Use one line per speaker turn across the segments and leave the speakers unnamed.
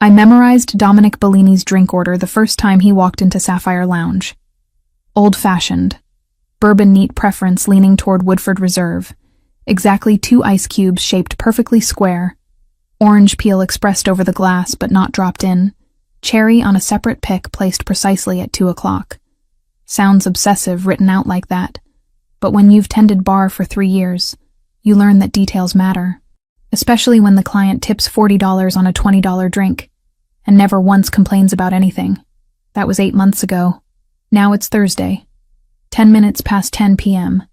I memorized Dominic Bellini's drink order the first time he walked into Sapphire Lounge. Old-fashioned. Bourbon neat preference leaning toward Woodford Reserve. Exactly 2 ice cubes shaped perfectly square. Orange peel expressed over the glass but not dropped in. Cherry on a separate pick placed precisely at 2 o'clock. Sounds obsessive written out like that. But when you've tended bar for 3 years, you learn that details matter. Especially when the client tips $40 on a $20 drink, and never once complains about anything. That was 8 months ago. Now it's Thursday. 10 minutes past 10 p.m.,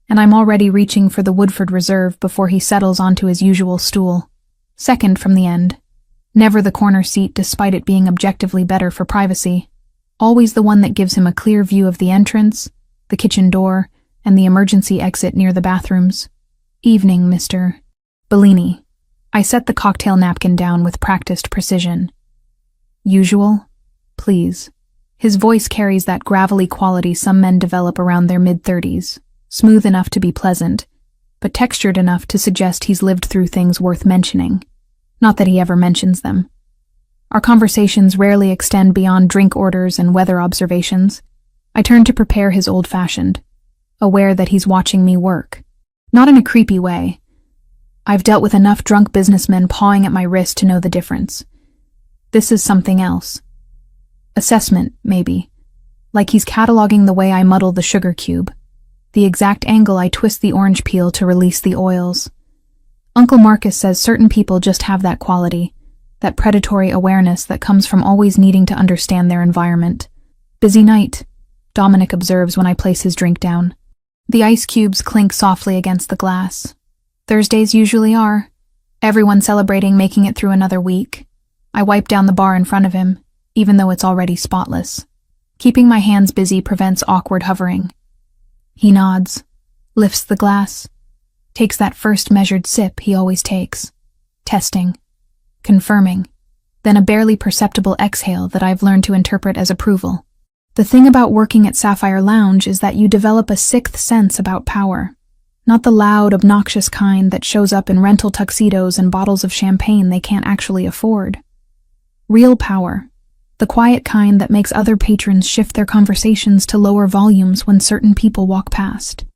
and I'm already reaching for the Woodford Reserve before he settles onto his usual stool. Second from the end. Never the corner seat despite it being objectively better for privacy. Always the one that gives him a clear view of the entrance, the kitchen door, and the emergency exit near the bathrooms. Evening, Mr. Bellini. I set the cocktail napkin down with practiced precision. Usual? Please. His voice carries that gravelly quality some men develop around their mid-30s, smooth enough to be pleasant, but textured enough to suggest he's lived through things worth mentioning. Not that he ever mentions them. Our conversations rarely extend beyond drink orders and weather observations. I turn to prepare his old-fashioned, aware that he's watching me work. Not in a creepy way. I've dealt with enough drunk businessmen pawing at my wrist to know the difference. This is something else. Assessment, maybe. Like he's cataloging the way I muddle the sugar cube, the exact angle I twist the orange peel to release the oils. Uncle Marcus says certain people just have that quality, that predatory awareness that comes from always needing to understand their environment. Busy night, Dominic observes when I place his drink down. The ice cubes clink softly against the glass. Thursdays usually are. Everyone celebrating making it through another week. I wipe down the bar in front of him, even though it's already spotless. Keeping my hands busy prevents awkward hovering. He nods, lifts the glass, takes that first measured sip he always takes. Testing. Confirming. Then a barely perceptible exhale that I've learned to interpret as approval. The thing about working at Sapphire Lounge is that you develop a sixth sense about power. Not the loud, obnoxious kind that shows up in rental tuxedos and bottles of champagne they can't actually afford. Real power. The quiet kind that makes other patrons shift their conversations to lower volumes when certain people walk past.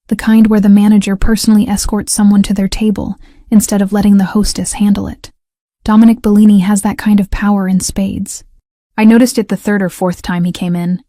The kind where the manager personally escorts someone to their table instead of letting the hostess handle it. Dominic Bellini has that kind of power in spades. I noticed it the 3rd or 4th time he came in.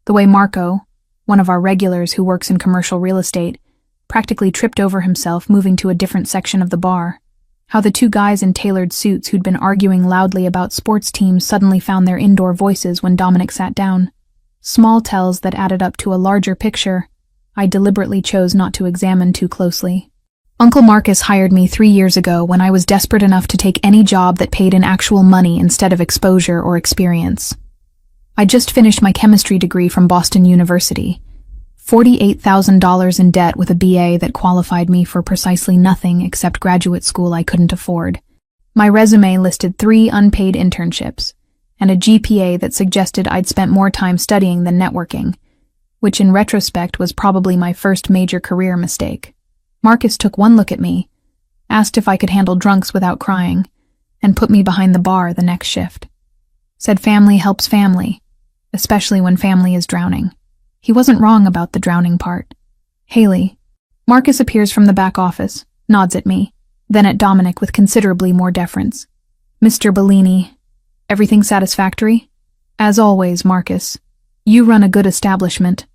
The way Marco, one of our regulars who works in commercial real estate, practically tripped over himself moving to a different section of the bar. How the 2 guys in tailored suits who'd been arguing loudly about sports teams suddenly found their indoor voices when Dominic sat down. Small tells that added up to a larger picture I deliberately chose not to examine too closely. Uncle Marcus hired me 3 years ago when I was desperate enough to take any job that paid in actual money instead of exposure or experience. I just finished my chemistry degree from Boston University. $48,000 in debt with a BA that qualified me for precisely nothing except graduate school I couldn't afford. My resume listed 3 unpaid internships, and a GPA that suggested I'd spent more time studying than networking, which in retrospect was probably my first major career mistake. Marcus took one look at me, asked if I could handle drunks without crying, and put me behind the bar the next shift. Said family helps family, especially when family is drowning. He wasn't wrong about the drowning part. Haley. Marcus appears from the back office, nods at me, then at Dominic with considerably more deference. Mr. Bellini, everything satisfactory? As always, Marcus. You run a good establishment.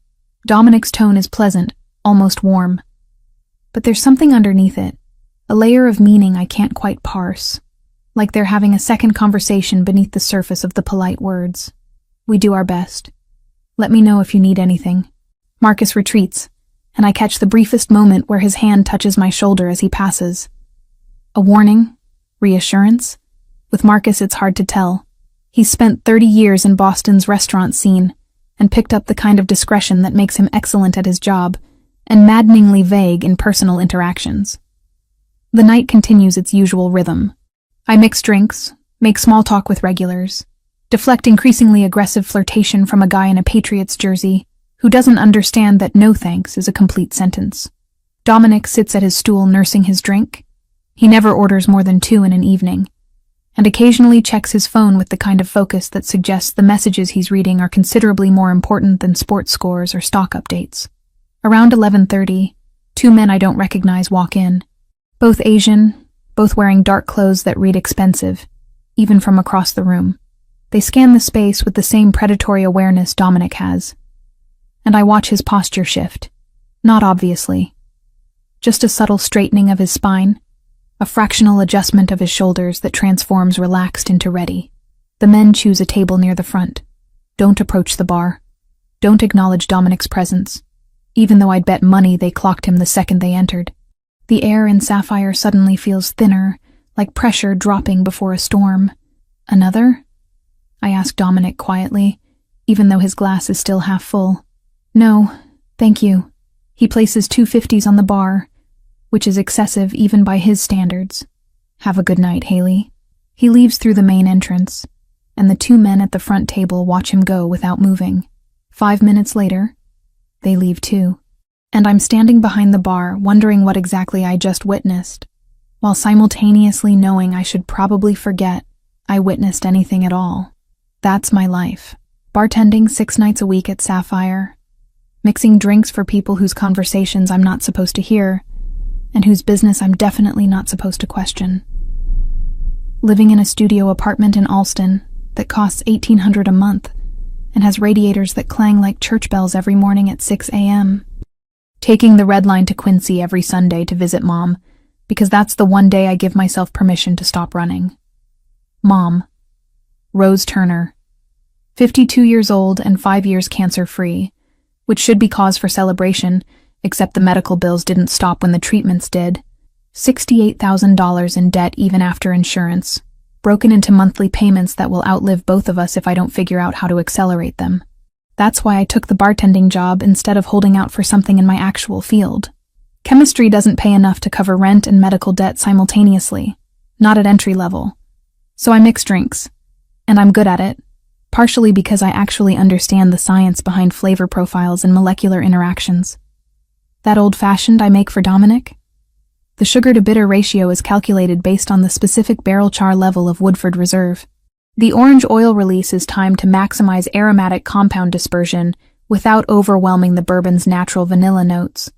Dominic's tone is pleasant, almost warm. But there's something underneath it, a layer of meaning I can't quite parse, like they're having a second conversation beneath the surface of the polite words. We do our best. Let me know if you need anything. Marcus retreats, and I catch the briefest moment where his hand touches my shoulder as he passes. A warning? Reassurance? With Marcus, it's hard to tell. He's spent 30 years in Boston's restaurant scene and picked up the kind of discretion that makes him excellent at his job and maddeningly vague in personal interactions. The night continues its usual rhythm. I mix drinks, make small talk with regulars, deflect increasingly aggressive flirtation from a guy in a Patriots jersey who doesn't understand that no thanks is a complete sentence. Dominic sits at his stool nursing his drink. He never orders more than 2 in an evening, and occasionally checks his phone with the kind of focus that suggests the messages he's reading are considerably more important than sports scores or stock updates. Around 11:30, two men I don't recognize walk in. Both Asian, both wearing dark clothes that read expensive, even from across the room. They scan the space with the same predatory awareness Dominic has. And I watch his posture shift. Not obviously. Just a subtle straightening of his spine, a fractional adjustment of his shoulders that transforms relaxed into ready. The men choose a table near the front. Don't approach the bar. Don't acknowledge Dominic's presence, even though I'd bet money they clocked him the second they entered. The air in Sapphire suddenly feels thinner, like pressure dropping before a storm. Another? I ask Dominic quietly, even though his glass is still half full. No, thank you. He places 2 50s on the bar, which is excessive even by his standards. Have a good night, Haley. He leaves through the main entrance, and the two men at the front table watch him go without moving. 5 minutes later, they leave too. And I'm standing behind the bar, wondering what exactly I just witnessed, while simultaneously knowing I should probably forget I witnessed anything at all. That's my life. Bartending 6 nights a week at Sapphire, mixing drinks for people whose conversations I'm not supposed to hear, and whose business I'm definitely not supposed to question. Living in a studio apartment in Alston that costs $1,800 a month and has radiators that clang like church bells every morning at 6 a.m. Taking the Red Line to Quincy every Sunday to visit Mom, because that's the one day I give myself permission to stop running. Mom. Rose Turner. 52 years old and 5 years cancer-free, which should be cause for celebration, except the medical bills didn't stop when the treatments did. $68,000 in debt even after insurance, broken into monthly payments that will outlive both of us if I don't figure out how to accelerate them. That's why I took the bartending job instead of holding out for something in my actual field. Chemistry doesn't pay enough to cover rent and medical debt simultaneously, not at entry level. So I mix drinks, and I'm good at it, partially because I actually understand the science behind flavor profiles and molecular interactions. That old-fashioned I make for Dominic? The sugar-to-bitter ratio is calculated based on the specific barrel char level of Woodford Reserve. The orange oil release is timed to maximize aromatic compound dispersion without overwhelming the bourbon's natural vanilla notes.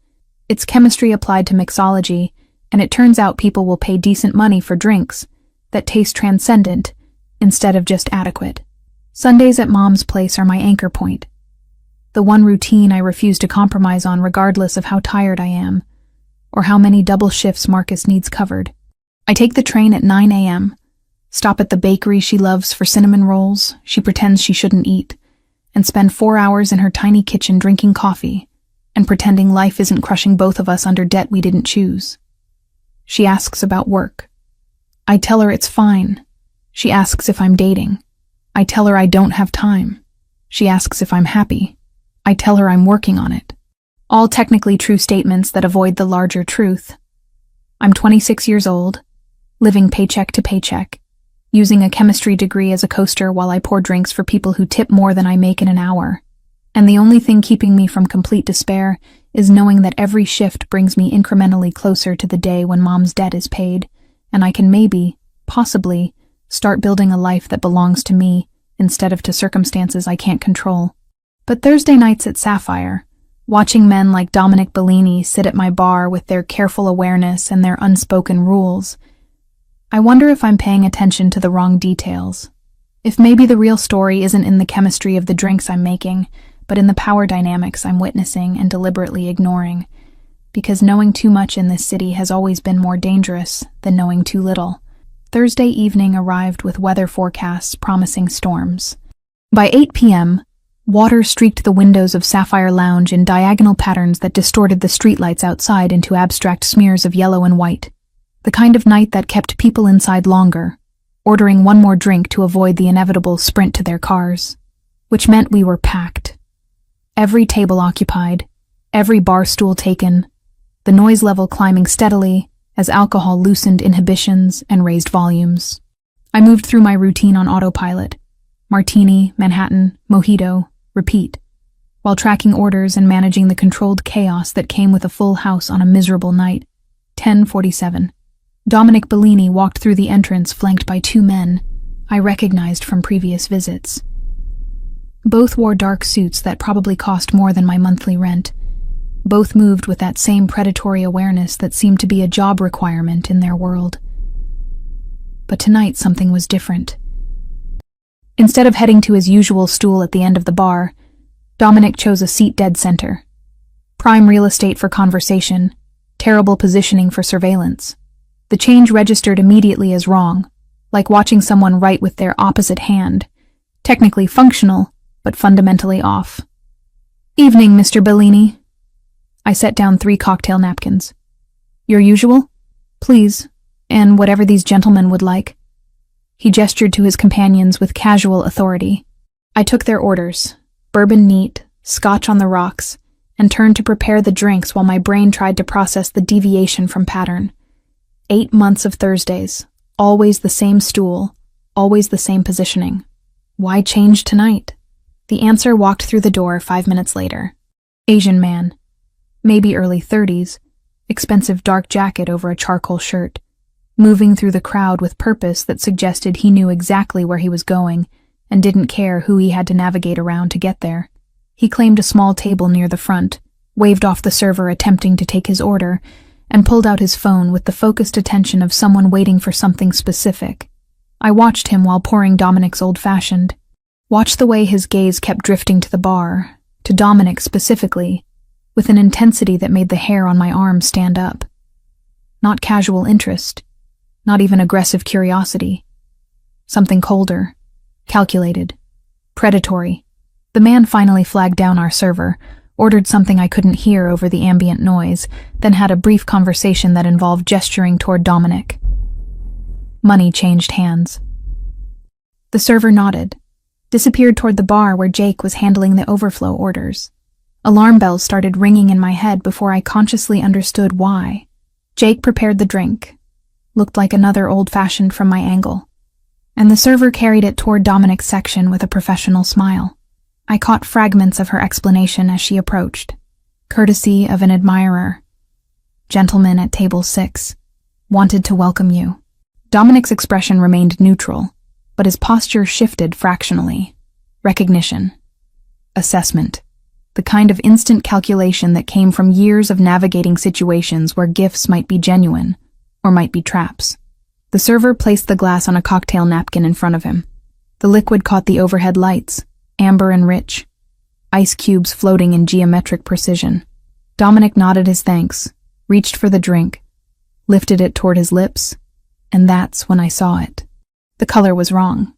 It's chemistry applied to mixology, and it turns out people will pay decent money for drinks that taste transcendent instead of just adequate. Sundays at Mom's place are my anchor point. The one routine I refuse to compromise on regardless of how tired I am, or how many double shifts Marcus needs covered. I take the train at 9 a.m., stop at the bakery she loves for cinnamon rolls she pretends she shouldn't eat, and spend 4 hours in her tiny kitchen drinking coffee and pretending life isn't crushing both of us under debt we didn't choose. She asks about work. I tell her it's fine. She asks if I'm dating. I tell her I don't have time. She asks if I'm happy. I tell her I'm working on it. All technically true statements that avoid the larger truth. I'm 26 years old, living paycheck to paycheck, using a chemistry degree as a coaster while I pour drinks for people who tip more than I make in an hour. And the only thing keeping me from complete despair is knowing that every shift brings me incrementally closer to the day when Mom's debt is paid, and I can maybe, possibly, start building a life that belongs to me instead of to circumstances I can't control. But Thursday nights at Sapphire, watching men like Dominic Bellini sit at my bar with their careful awareness and their unspoken rules, I wonder if I'm paying attention to the wrong details. If maybe the real story isn't in the chemistry of the drinks I'm making, but in the power dynamics I'm witnessing and deliberately ignoring, because knowing too much in this city has always been more dangerous than knowing too little. Thursday evening arrived with weather forecasts promising storms. By 8 p.m., water streaked the windows of Sapphire Lounge in diagonal patterns that distorted the streetlights outside into abstract smears of yellow and white. The kind of night that kept people inside longer, ordering one more drink to avoid the inevitable sprint to their cars, which meant we were packed. Every table occupied, every bar stool taken, the noise level climbing steadily as alcohol loosened inhibitions and raised volumes. I moved through my routine on autopilot. Martini, Manhattan, mojito, repeat, while tracking orders and managing the controlled chaos that came with a full house on a miserable night. 10:47. Dominic Bellini walked through the entrance flanked by two men I recognized from previous visits. Both wore dark suits that probably cost more than my monthly rent. Both moved with that same predatory awareness that seemed to be a job requirement in their world. But tonight something was different. Instead of heading to his usual stool at the end of the bar, Dominic chose a seat dead center. Prime real estate for conversation, terrible positioning for surveillance. The change registered immediately as wrong, like watching someone write with their opposite hand, technically functional, but fundamentally off. "Evening, Mr. Bellini." I set down 3 cocktail napkins. "Your usual? Please, and whatever these gentlemen would like." He gestured to his companions with casual authority. I took their orders, bourbon neat, scotch on the rocks, and turned to prepare the drinks while my brain tried to process the deviation from pattern. 8 months of Thursdays, always the same stool, always the same positioning. Why change tonight? The answer walked through the door 5 minutes later. Asian man, maybe early 30s, expensive dark jacket over a charcoal shirt, moving through the crowd with purpose that suggested he knew exactly where he was going and didn't care who he had to navigate around to get there. He claimed a small table near the front, waved off the server attempting to take his order, and pulled out his phone with the focused attention of someone waiting for something specific. I watched him while pouring Dominic's old-fashioned. Watched the way his gaze kept drifting to the bar, to Dominic specifically, with an intensity that made the hair on my arm stand up. Not casual interest, not even aggressive curiosity. Something colder, calculated, predatory. The man finally flagged down our server, ordered something I couldn't hear over the ambient noise, then had a brief conversation that involved gesturing toward Dominic. Money changed hands. The server nodded, disappeared toward the bar where Jake was handling the overflow orders. Alarm bells started ringing in my head before I consciously understood why. Jake prepared the drink. Looked like another old-fashioned from my angle. And the server carried it toward Dominic's section with a professional smile. I caught fragments of her explanation as she approached. Courtesy of an admirer. Gentleman at table 6. Wanted to welcome you. Dominic's expression remained neutral, but his posture shifted fractionally. Recognition. Assessment. The kind of instant calculation that came from years of navigating situations where gifts might be genuine, or might be traps. The server placed the glass on a cocktail napkin in front of him. The liquid caught the overhead lights, amber and rich, ice cubes floating in geometric precision. Dominic nodded his thanks, reached for the drink, lifted it toward his lips, and that's when I saw it. The color was wrong.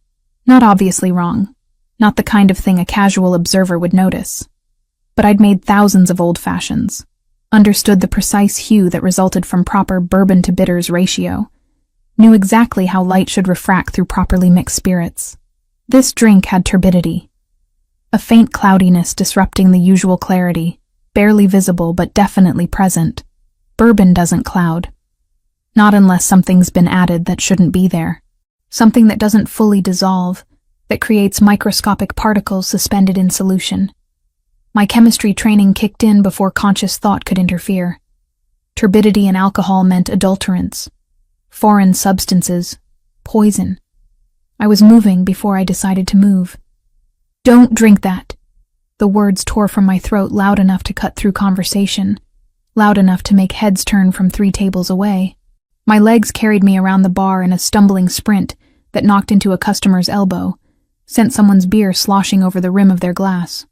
Not obviously wrong. Not the kind of thing a casual observer would notice. But I'd made thousands of old fashions. Understood the precise hue that resulted from proper bourbon to bitters ratio. Knew exactly how light should refract through properly mixed spirits. This drink had turbidity. A faint cloudiness disrupting the usual clarity, barely visible but definitely present. Bourbon doesn't cloud. Not unless something's been added that shouldn't be there. Something that doesn't fully dissolve, that creates microscopic particles suspended in solution. My chemistry training kicked in before conscious thought could interfere. Turbidity in alcohol meant adulterants, foreign substances, poison. I was moving before I decided to move. "Don't drink that." The words tore from my throat loud enough to cut through conversation, loud enough to make heads turn from 3 tables away. My legs carried me around the bar in a stumbling sprint that knocked into a customer's elbow, sent someone's beer sloshing over the rim of their glass.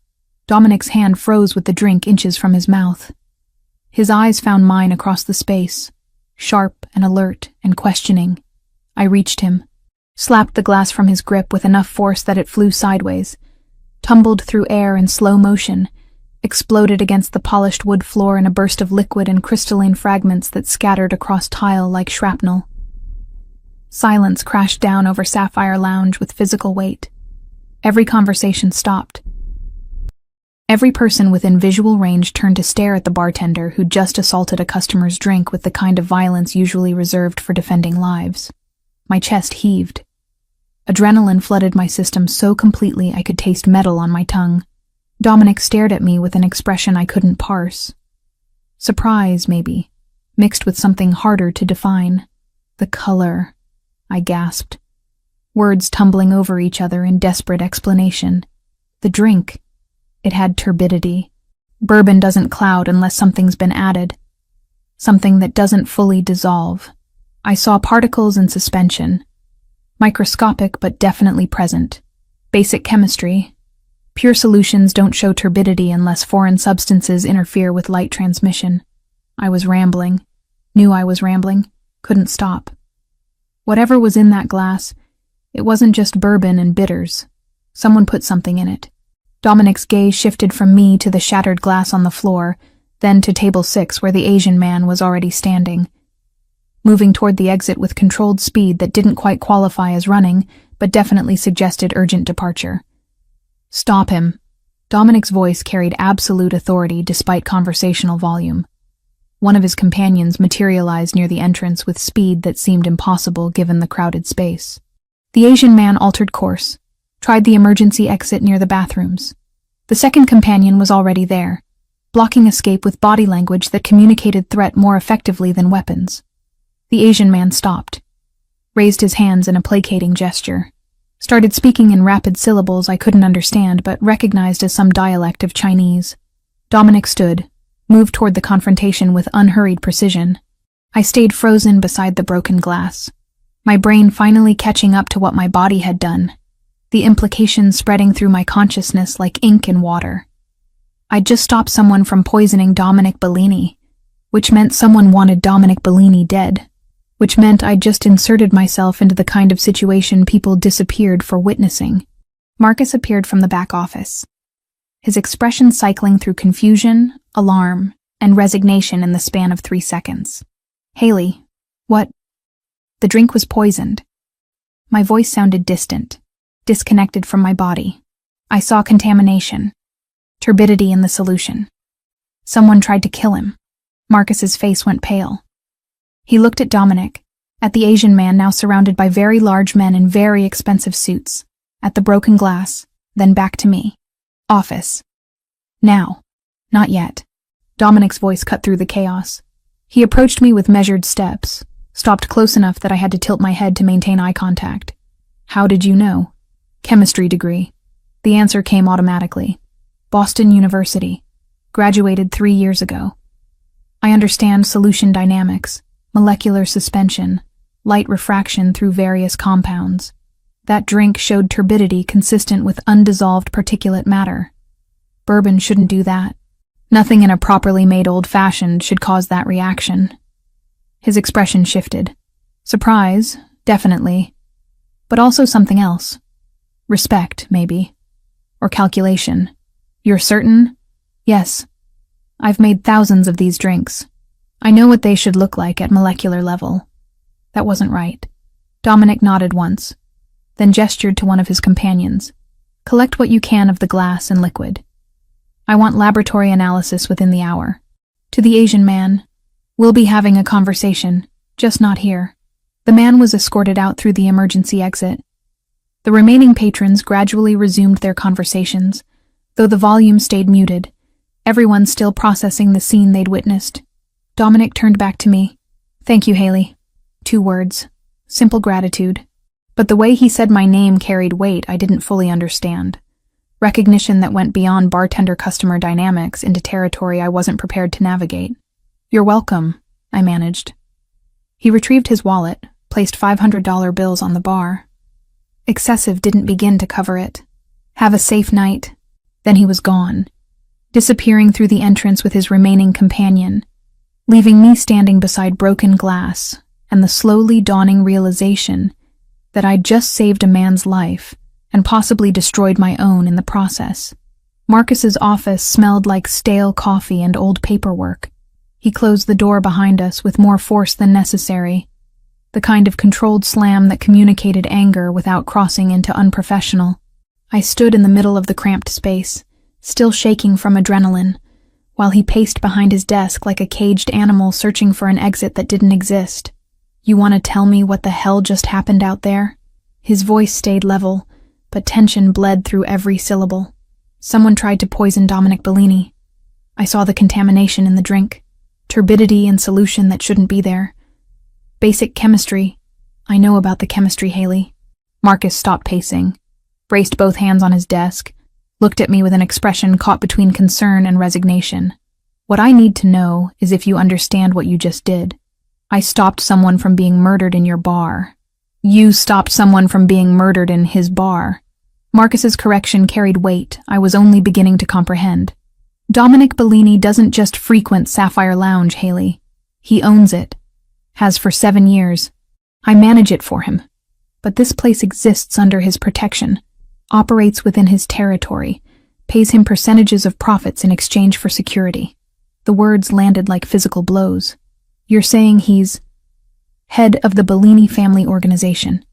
Dominic's hand froze with the drink inches from his mouth. His eyes found mine across the space, sharp and alert and questioning. I reached him, slapped the glass from his grip with enough force that it flew sideways, tumbled through air in slow motion, exploded against the polished wood floor in a burst of liquid and crystalline fragments that scattered across tile like shrapnel. Silence crashed down over Sapphire Lounge with physical weight. Every conversation stopped. Every person within visual range turned to stare at the bartender who'd just assaulted a customer's drink with the kind of violence usually reserved for defending lives. My chest heaved. Adrenaline flooded my system so completely I could taste metal on my tongue. Dominic stared at me with an expression I couldn't parse. Surprise, maybe, mixed with something harder to define. The color, I gasped, words tumbling over each other in desperate explanation. The drink. It had turbidity. Bourbon doesn't cloud unless something's been added. Something that doesn't fully dissolve. I saw particles in suspension. Microscopic but definitely present. Basic chemistry. Pure solutions don't show turbidity unless foreign substances interfere with light transmission. I was rambling. Knew I was rambling. Couldn't stop. Whatever was in that glass, it wasn't just bourbon and bitters. Someone put something in it. Dominic's gaze shifted from me to the shattered glass on the floor, then to table 6 where the Asian man was already standing. Moving toward the exit with controlled speed that didn't quite qualify as running, but definitely suggested urgent departure. Stop him. Dominic's voice carried absolute authority despite conversational volume. One of his companions materialized near the entrance with speed that seemed impossible given the crowded space. The Asian man altered course, tried the emergency exit near the bathrooms. The second companion was already there, blocking escape with body language that communicated threat more effectively than weapons. The Asian man stopped, raised his hands in a placating gesture, started speaking in rapid syllables I couldn't understand but recognized as some dialect of Chinese. Dominic stood, moved toward the confrontation with unhurried precision. I stayed frozen beside the broken glass, my brain finally catching up to what my body had done, the implications spreading through my consciousness like ink in water. I'd just stopped someone from poisoning Dominic Bellini, which meant someone wanted Dominic Bellini dead, which meant I'd just inserted myself into the kind of situation people disappeared for witnessing. Marcus appeared from the back office, his expression cycling through confusion, alarm, and resignation in the span of 3 seconds. Haley, what? The drink was poisoned. My voice sounded distant, disconnected from my body. I saw contamination, turbidity in the solution. Someone tried to kill him. Marcus's face went pale. He looked at Dominic, at the Asian man now surrounded by very large men in very expensive suits, at the broken glass, then back to me. Office. Now. Not yet. Dominic's voice cut through the chaos. He approached me with measured steps, stopped close enough that I had to tilt my head to maintain eye contact. How did you know? Chemistry degree. The answer came automatically. Boston University. Graduated 3 years ago. I understand solution dynamics, molecular suspension, light refraction through various compounds. That drink showed turbidity consistent with undissolved particulate matter. Bourbon shouldn't do that. Nothing in a properly made old-fashioned should cause that reaction. His expression shifted. Surprise, definitely. But also something else. Respect, maybe. Or calculation. You're certain? Yes. I've made thousands of these drinks. I know what they should look like at molecular level. That wasn't right. Dominic nodded once, then gestured to one of his companions. Collect what you can of the glass and liquid. I want laboratory analysis within the hour. To the Asian man, we'll be having a conversation, just not here. The man was escorted out through the emergency exit. The remaining patrons gradually resumed their conversations, though the volume stayed muted, everyone still processing the scene they'd witnessed. Dominic turned back to me. Thank you, Haley. 2 words. Simple gratitude. But the way he said my name carried weight I didn't fully understand. Recognition that went beyond bartender-customer dynamics into territory I wasn't prepared to navigate. You're welcome, I managed. He retrieved his wallet, placed $500 bills on the bar. Excessive didn't begin to cover it. Have a safe night. Then he was gone, disappearing through the entrance with his remaining companion, leaving me standing beside broken glass and the slowly dawning realization that I'd just saved a man's life and possibly destroyed my own in the process. Marcus's office smelled like stale coffee and old paperwork. He closed the door behind us with more force than necessary, the kind of controlled slam that communicated anger without crossing into unprofessional. I stood in the middle of the cramped space, still shaking from adrenaline, while he paced behind his desk like a caged animal searching for an exit that didn't exist. You want to tell me what the hell just happened out there? His voice stayed level, but tension bled through every syllable. Someone tried to poison Dominic Bellini. I saw the contamination in the drink, turbidity in solution that shouldn't be there. Basic chemistry. I know about the chemistry, Haley. Marcus stopped pacing, braced both hands on his desk, looked at me with an expression caught between concern and resignation. What I need to know is if you understand what you just did. I stopped someone from being murdered in your bar. You stopped someone from being murdered in his bar. Marcus's correction carried weight. I was only beginning to comprehend. Dominic Bellini doesn't just frequent Sapphire Lounge, Haley. He owns it. Has for 7 years. I manage it for him. But this place exists under his protection, operates within his territory, pays him percentages of profits in exchange for security. The words landed like physical blows. You're saying he's head of the Bellini family organization,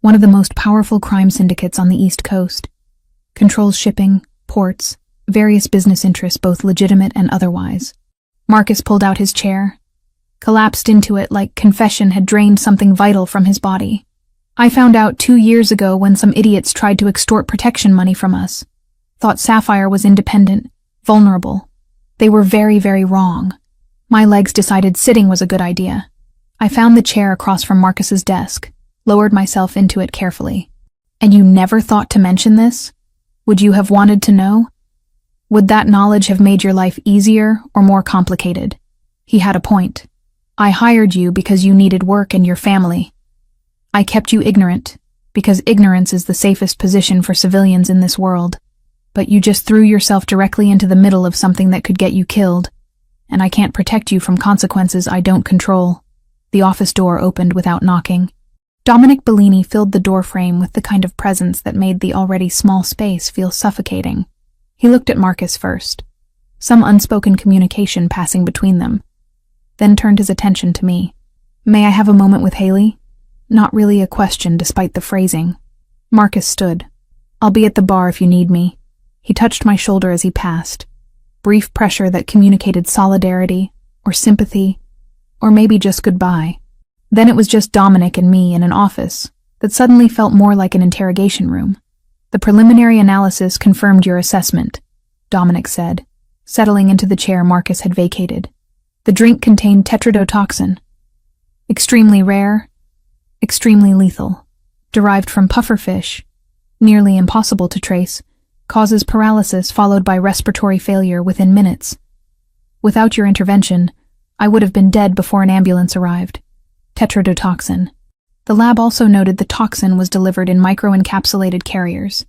one of the most powerful crime syndicates on the East Coast. Controls shipping, ports, various business interests, both legitimate and otherwise. Marcus pulled out his chair, collapsed into it like confession had drained something vital from his body. I found out 2 years ago when some idiots tried to extort protection money from us. Thought Sapphire was independent, vulnerable. They were very, very wrong. My legs decided sitting was a good idea. I found the chair across from Marcus's desk, lowered myself into it carefully. And you never thought to mention this? Would you have wanted to know? Would that knowledge have made your life easier or more complicated? He had a point. I hired you because you needed work and your family. I kept you ignorant, because ignorance is the safest position for civilians in this world. But you just threw yourself directly into the middle of something that could get you killed, and I can't protect you from consequences I don't control. The office door opened without knocking. Dominic Bellini filled the doorframe with the kind of presence that made the already small space feel suffocating. He looked at Marcus first, some unspoken communication passing between them, then turned his attention to me. May I have a moment with Haley? Not really a question despite the phrasing. Marcus stood. I'll be at the bar if you need me. He touched my shoulder as he passed. Brief pressure that communicated solidarity, or sympathy, or maybe just goodbye. Then it was just Dominic and me in an office that suddenly felt more like an interrogation room. The preliminary analysis confirmed your assessment, Dominic said, settling into the chair Marcus had vacated. The drink contained tetrodotoxin. Extremely rare, extremely lethal. Derived from pufferfish, nearly impossible to trace, causes paralysis followed by respiratory failure within minutes. Without your intervention, I would have been dead before an ambulance arrived. Tetrodotoxin. The lab also noted the toxin was delivered in microencapsulated carriers,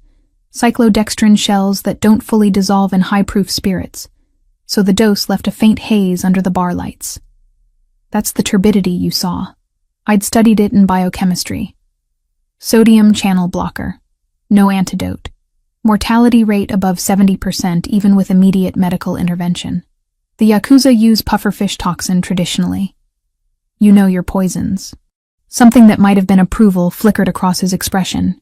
cyclodextrin shells that don't fully dissolve in high-proof spirits, so the dose left a faint haze under the bar lights. That's the turbidity you saw. I'd studied it in biochemistry. Sodium channel blocker. No antidote. Mortality rate above 70% even with immediate medical intervention. The Yakuza use pufferfish toxin traditionally. You know your poisons. Something that might have been approval flickered across his expression.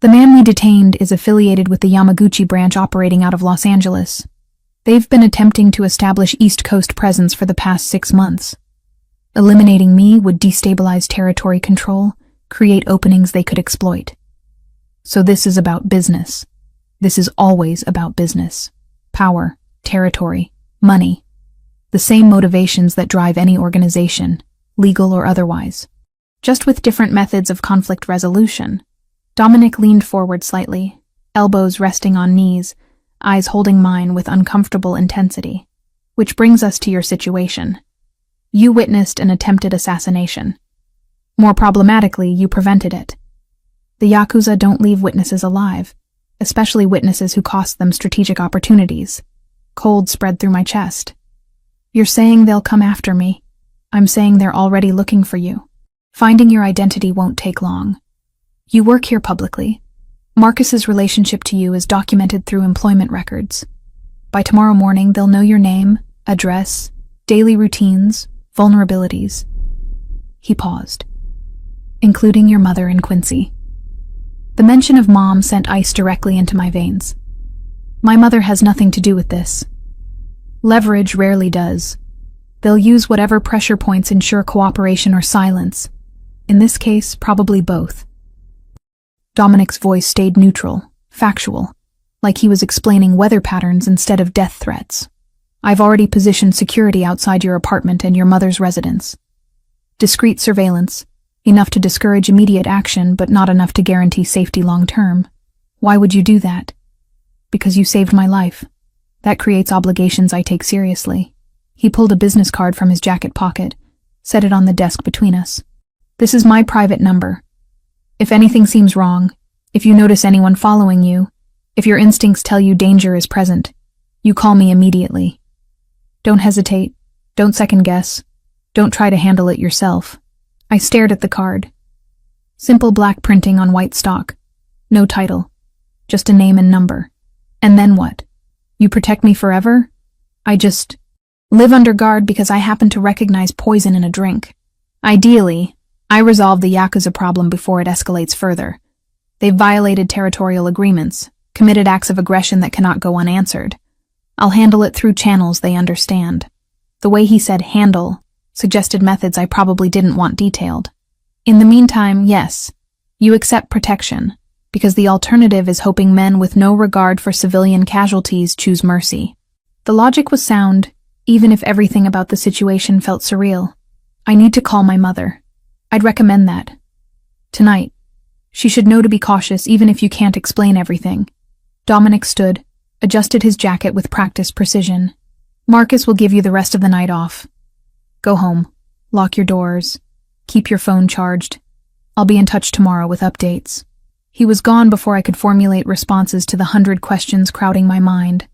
The man we detained is affiliated with the Yamaguchi branch operating out of Los Angeles. They've been attempting to establish East Coast presence for the past 6 months. Eliminating me would destabilize territory control, create openings they could exploit. So this is about business. This is always about business. Power, territory, money. The same motivations that drive any organization, legal or otherwise. Just with different methods of conflict resolution. Dominic leaned forward slightly, elbows resting on knees, eyes holding mine with uncomfortable intensity. Which brings us to your situation. You witnessed an attempted assassination. More problematically, you prevented it. The Yakuza don't leave witnesses alive, especially witnesses who cost them strategic opportunities. Cold spread through my chest. You're saying they'll come after me. I'm saying they're already looking for you. Finding your identity won't take long. You work here publicly. Marcus's relationship to you is documented through employment records. By tomorrow morning, they'll know your name, address, daily routines, vulnerabilities. He paused. Including your mother and Quincy. The mention of Mom sent ice directly into my veins. My mother has nothing to do with this. Leverage rarely does. They'll use whatever pressure points ensure cooperation or silence. In this case, probably both. Dominic's voice stayed neutral, factual, like he was explaining weather patterns instead of death threats. I've already positioned security outside your apartment and your mother's residence. Discreet surveillance, enough to discourage immediate action but not enough to guarantee safety long term. Why would you do that? Because you saved my life. That creates obligations I take seriously. He pulled a business card from his jacket pocket, set it on the desk between us. This is my private number. If anything seems wrong, if you notice anyone following you, if your instincts tell you danger is present, you call me immediately. Don't hesitate. Don't second guess. Don't try to handle it yourself. I stared at the card. Simple black printing on white stock. No title. Just a name and number. And then what? You protect me forever? I just live under guard because I happen to recognize poison in a drink. Ideally, I resolve the Yakuza problem before it escalates further. They've violated territorial agreements, committed acts of aggression that cannot go unanswered. I'll handle it through channels they understand. The way he said handle suggested methods I probably didn't want detailed. In the meantime, yes, you accept protection, because the alternative is hoping men with no regard for civilian casualties choose mercy. The logic was sound, even if everything about the situation felt surreal. I need to call my mother. I'd recommend that. Tonight. She should know to be cautious even if you can't explain everything. Dominic stood, adjusted his jacket with practiced precision. Marcus will give you the rest of the night off. Go home. Lock your doors. Keep your phone charged. I'll be in touch tomorrow with updates. He was gone before I could formulate responses to the 100 questions crowding my mind.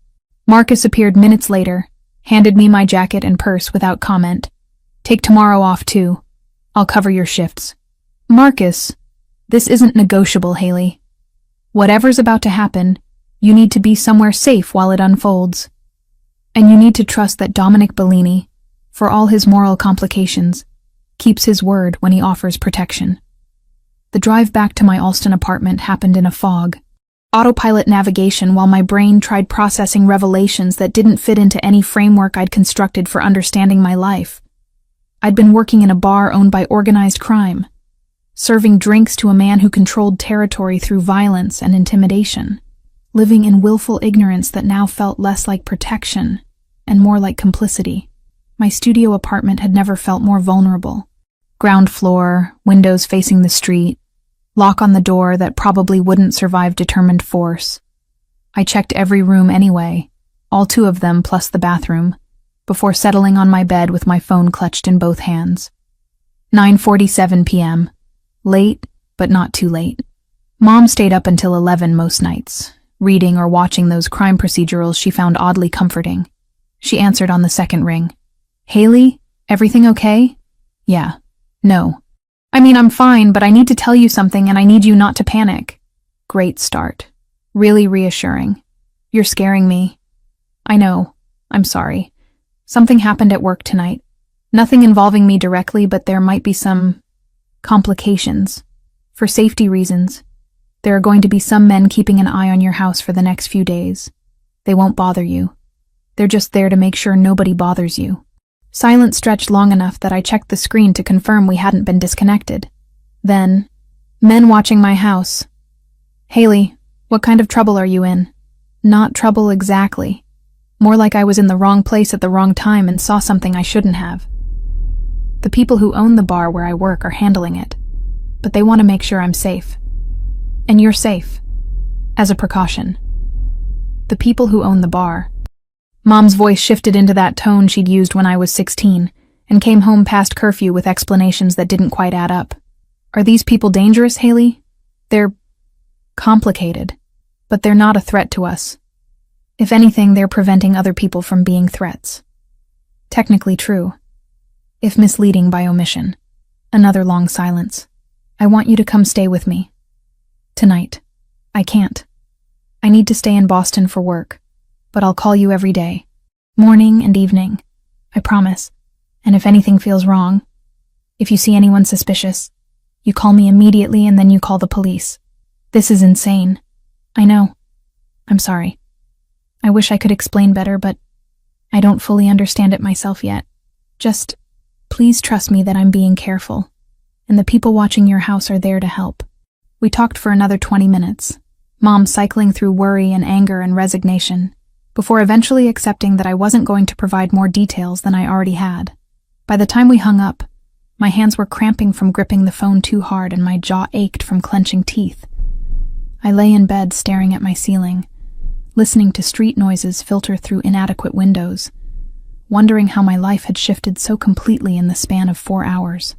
Marcus appeared minutes later, handed me my jacket and purse without comment. Take tomorrow off too. I'll cover your shifts. Marcus, this isn't negotiable, Haley. Whatever's about to happen, you need to be somewhere safe while it unfolds. And you need to trust that Dominic Bellini, for all his moral complications, keeps his word when he offers protection. The drive back to my Alston apartment happened in a fog. Autopilot navigation while my brain tried processing revelations that didn't fit into any framework I'd constructed for understanding my life. I'd been working in a bar owned by organized crime, serving drinks to a man who controlled territory through violence and intimidation, living in willful ignorance that now felt less like protection and more like complicity. My studio apartment had never felt more vulnerable. Ground floor, windows facing the street, lock on the door that probably wouldn't survive determined force. I checked every room anyway, all 2 of them plus the bathroom, before settling on my bed with my phone clutched in both hands. 9:47 p.m. Late, but not too late. Mom stayed up until 11 most nights, reading or watching those crime procedurals she found oddly comforting. She answered on the second ring. Haley, everything okay? Yeah. No. I mean, I'm fine, but I need to tell you something and I need you not to panic. Great start. Really reassuring. You're scaring me. I know. I'm sorry. Something happened at work tonight. Nothing involving me directly, but there might be some complications. For safety reasons, there are going to be some men keeping an eye on your house for the next few days. They won't bother you. They're just there to make sure nobody bothers you. Silence stretched long enough that I checked the screen to confirm we hadn't been disconnected. Then, men watching my house. Haley, what kind of trouble are you in? Not trouble exactly. More like I was in the wrong place at the wrong time and saw something I shouldn't have. The people who own the bar where I work are handling it, but they want to make sure I'm safe. And you're safe. As a precaution. The people who own the bar. Mom's voice shifted into that tone she'd used when I was 16, and came home past curfew with explanations that didn't quite add up. Are these people dangerous, Haley? They're complicated, but they're not a threat to us. If anything, they're preventing other people from being threats. Technically true, if misleading by omission. Another long silence. I want you to come stay with me. Tonight. I can't. I need to stay in Boston for work, but I'll call you every day. Morning and evening. I promise. And if anything feels wrong, if you see anyone suspicious, you call me immediately and then you call the police. This is insane. I know. I'm sorry. I wish I could explain better, but I don't fully understand it myself yet. Just, please trust me that I'm being careful, and the people watching your house are there to help. We talked for another 20 minutes, Mom cycling through worry and anger and resignation, before eventually accepting that I wasn't going to provide more details than I already had. By the time we hung up, My hands were cramping from gripping the phone too hard and my jaw ached from clenching teeth. I lay in bed staring at my ceiling, listening to street noises filter through inadequate windows, wondering how my life had shifted so completely in the span of 4 hours.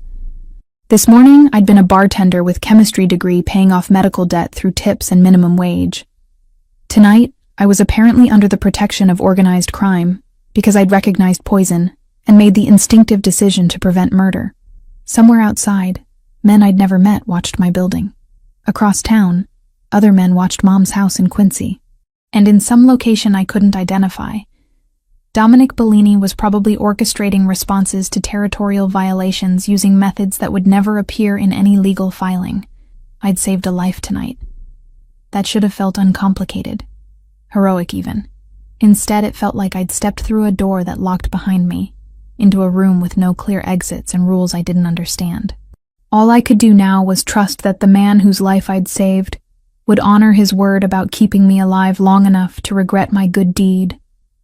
This morning, I'd been a bartender with chemistry degree paying off medical debt through tips and minimum wage. Tonight, I was apparently under the protection of organized crime because I'd recognized poison and made the instinctive decision to prevent murder. Somewhere outside, men I'd never met watched my building. Across town, other men watched Mom's house in Quincy. And in some location I couldn't identify, Dominic Bellini was probably orchestrating responses to territorial violations using methods that would never appear in any legal filing. I'd saved a life tonight. That should have felt uncomplicated. Heroic even. Instead, it felt like I'd stepped through a door that locked behind me, into a room with no clear exits and rules I didn't understand. All I could do now was trust that the man whose life I'd saved would honor his word about keeping me alive long enough to regret my good deed,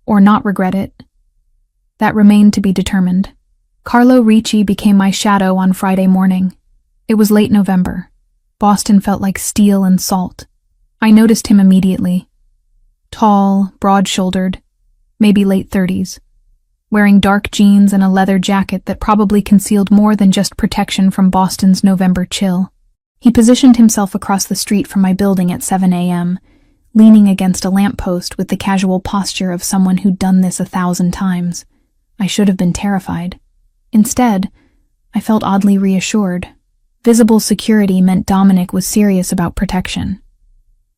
or not regret it. That remained to be determined. Carlo Ricci became my shadow on Friday morning. It was late November. Boston felt like steel and salt. I noticed him immediately. Tall, broad-shouldered, maybe late 30s, wearing dark jeans and a leather jacket that probably concealed more than just protection from Boston's November chill. He positioned himself across the street from my building at 7 a.m., leaning against a lamppost with the casual posture of someone who'd done this 1,000 times. I should have been terrified. Instead, I felt oddly reassured. Visible security meant Dominic was serious about protection.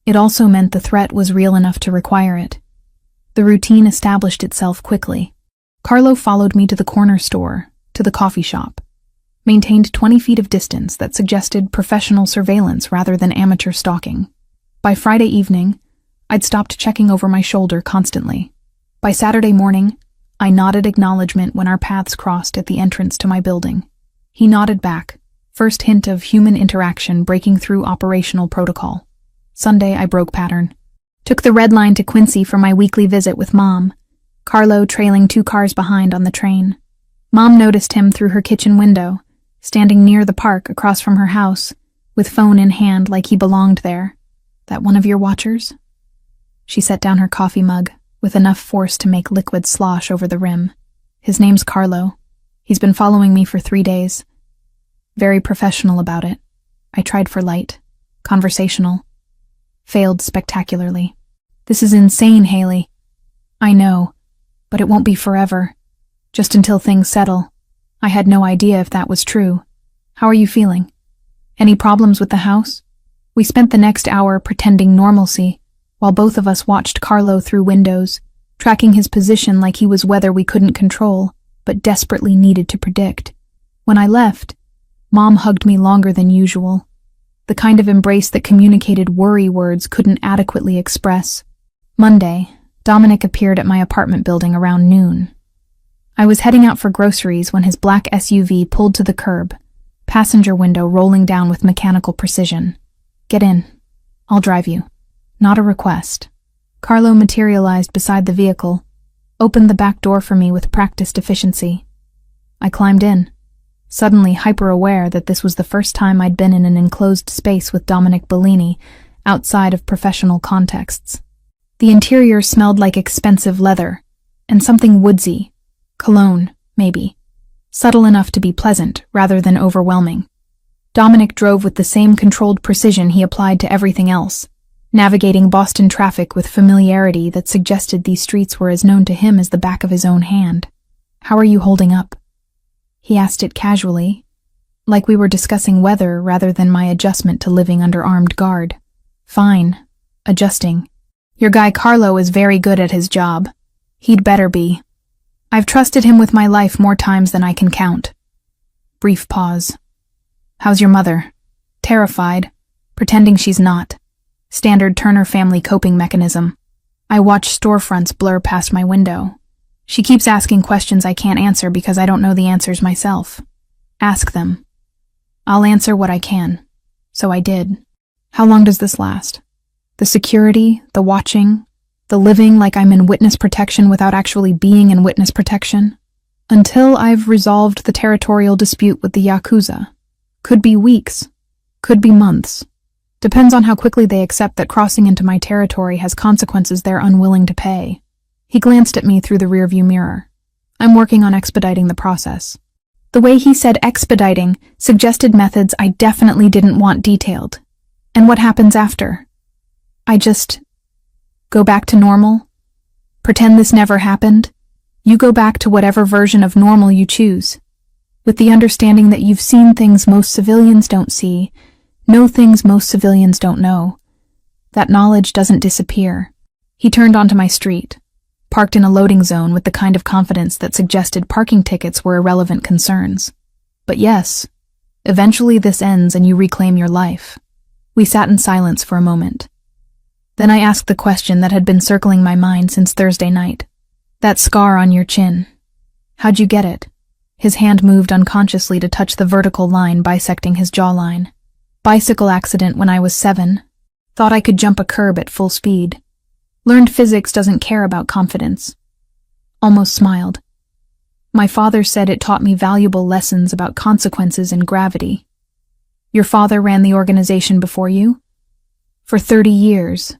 It also meant the threat was real enough to require it. The routine established itself quickly. Carlo followed me to the corner store, to the coffee shop, maintained 20 feet of distance that suggested professional surveillance rather than amateur stalking. By Friday evening, I'd stopped checking over my shoulder constantly. By Saturday morning, I nodded acknowledgement when our paths crossed at the entrance to my building. He nodded back, first hint of human interaction breaking through operational protocol. Sunday, I broke pattern. Took the red line to Quincy for my weekly visit with Mom, Carlo trailing 2 cars behind on the train. Mom noticed him through her kitchen window, standing near the park across from her house, with phone in hand like he belonged there. That one of your watchers? She set down her coffee mug, with enough force to make liquid slosh over the rim. His name's Carlo. He's been following me for 3 days. Very professional about it. I tried for light, conversational. Failed spectacularly. This is insane, Haley. I know, but it won't be forever. Just until things settle. I had no idea if that was true. How are you feeling? Any problems with the house? We spent the next hour pretending normalcy, while both of us watched Carlo through windows, tracking his position like he was weather we couldn't control, but desperately needed to predict. When I left, Mom hugged me longer than usual, the kind of embrace that communicated worry words couldn't adequately express. Monday, Dominic appeared at my apartment building around noon. I was heading out for groceries when his black SUV pulled to the curb, passenger window rolling down with mechanical precision. Get in. I'll drive you. Not a request. Carlo materialized beside the vehicle, opened the back door for me with practiced efficiency. I climbed in, suddenly hyper-aware that this was the first time I'd been in an enclosed space with Dominic Bellini, outside of professional contexts. The interior smelled like expensive leather, and something woodsy. Cologne, maybe. Subtle enough to be pleasant, rather than overwhelming. Dominic drove with the same controlled precision he applied to everything else, navigating Boston traffic with familiarity that suggested these streets were as known to him as the back of his own hand. How are you holding up? He asked it casually, like we were discussing weather rather than my adjustment to living under armed guard. Fine. Adjusting. Your guy Carlo is very good at his job. He'd better be. I've trusted him with my life more times than I can count. Brief pause. How's your mother? Terrified, pretending she's not. Standard Turner family coping mechanism. I watch storefronts blur past my window. She keeps asking questions I can't answer because I don't know the answers myself. Ask them. I'll answer what I can. So I did. How long does this last? The security, the watching, the living like I'm in witness protection without actually being in witness protection? Until I've resolved the territorial dispute with the Yakuza. Could be weeks. Could be months. Depends on how quickly they accept that crossing into my territory has consequences they're unwilling to pay. He glanced at me through the rearview mirror. I'm working on expediting the process. The way he said expediting suggested methods I definitely didn't want detailed. And what happens after? I just go back to normal? Pretend this never happened? You go back to whatever version of normal you choose, with the understanding that you've seen things most civilians don't see, know things most civilians don't know. That knowledge doesn't disappear. He turned onto my street, parked in a loading zone with the kind of confidence that suggested parking tickets were irrelevant concerns. But yes, eventually this ends and you reclaim your life. We sat in silence for a moment. Then I asked the question that had been circling my mind since Thursday night. That scar on your chin. How'd you get it? His hand moved unconsciously to touch the vertical line bisecting his jawline. Bicycle accident when I was 7. Thought I could jump a curb at full speed. Learned physics doesn't care about confidence. Almost smiled. My father said it taught me valuable lessons about consequences and gravity. Your father ran the organization before you? For 30 years.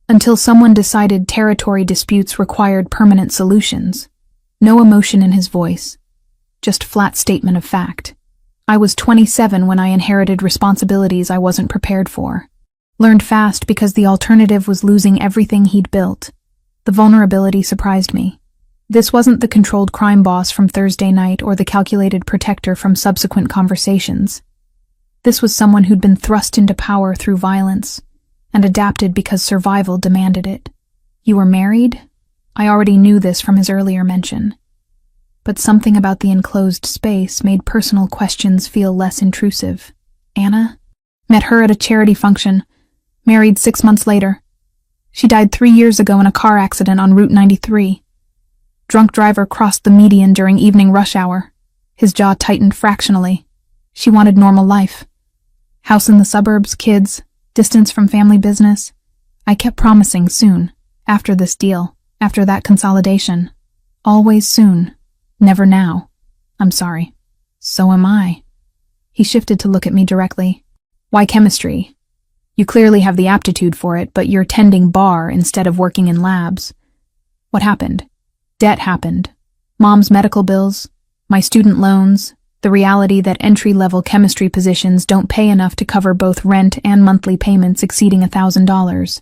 Until someone decided territory disputes required permanent solutions. No emotion in his voice. Just flat statement of fact. I was 27 when I inherited responsibilities I wasn't prepared for. Learned fast because the alternative was losing everything he'd built. The vulnerability surprised me. This wasn't the controlled crime boss from Thursday night or the calculated protector from subsequent conversations. This was someone who'd been thrust into power through violence and adapted because survival demanded it. You were married? I already knew this from his earlier mention. But something about the enclosed space made personal questions feel less intrusive. Anna? Met her at a charity function. Married 6 months later. She died 3 years ago in a car accident on Route 93. Drunk driver crossed the median during evening rush hour. His jaw tightened fractionally. She wanted normal life. House in the suburbs, kids, distance from family business. I kept promising soon, after this deal, after that consolidation. Always soon. Never now. I'm sorry. So am I. He shifted to look at me directly. Why chemistry? You clearly have the aptitude for it, but you're tending bar instead of working in labs. What happened? Debt happened. Mom's medical bills, my student loans, the reality that entry-level chemistry positions don't pay enough to cover both rent and monthly payments exceeding $1,000.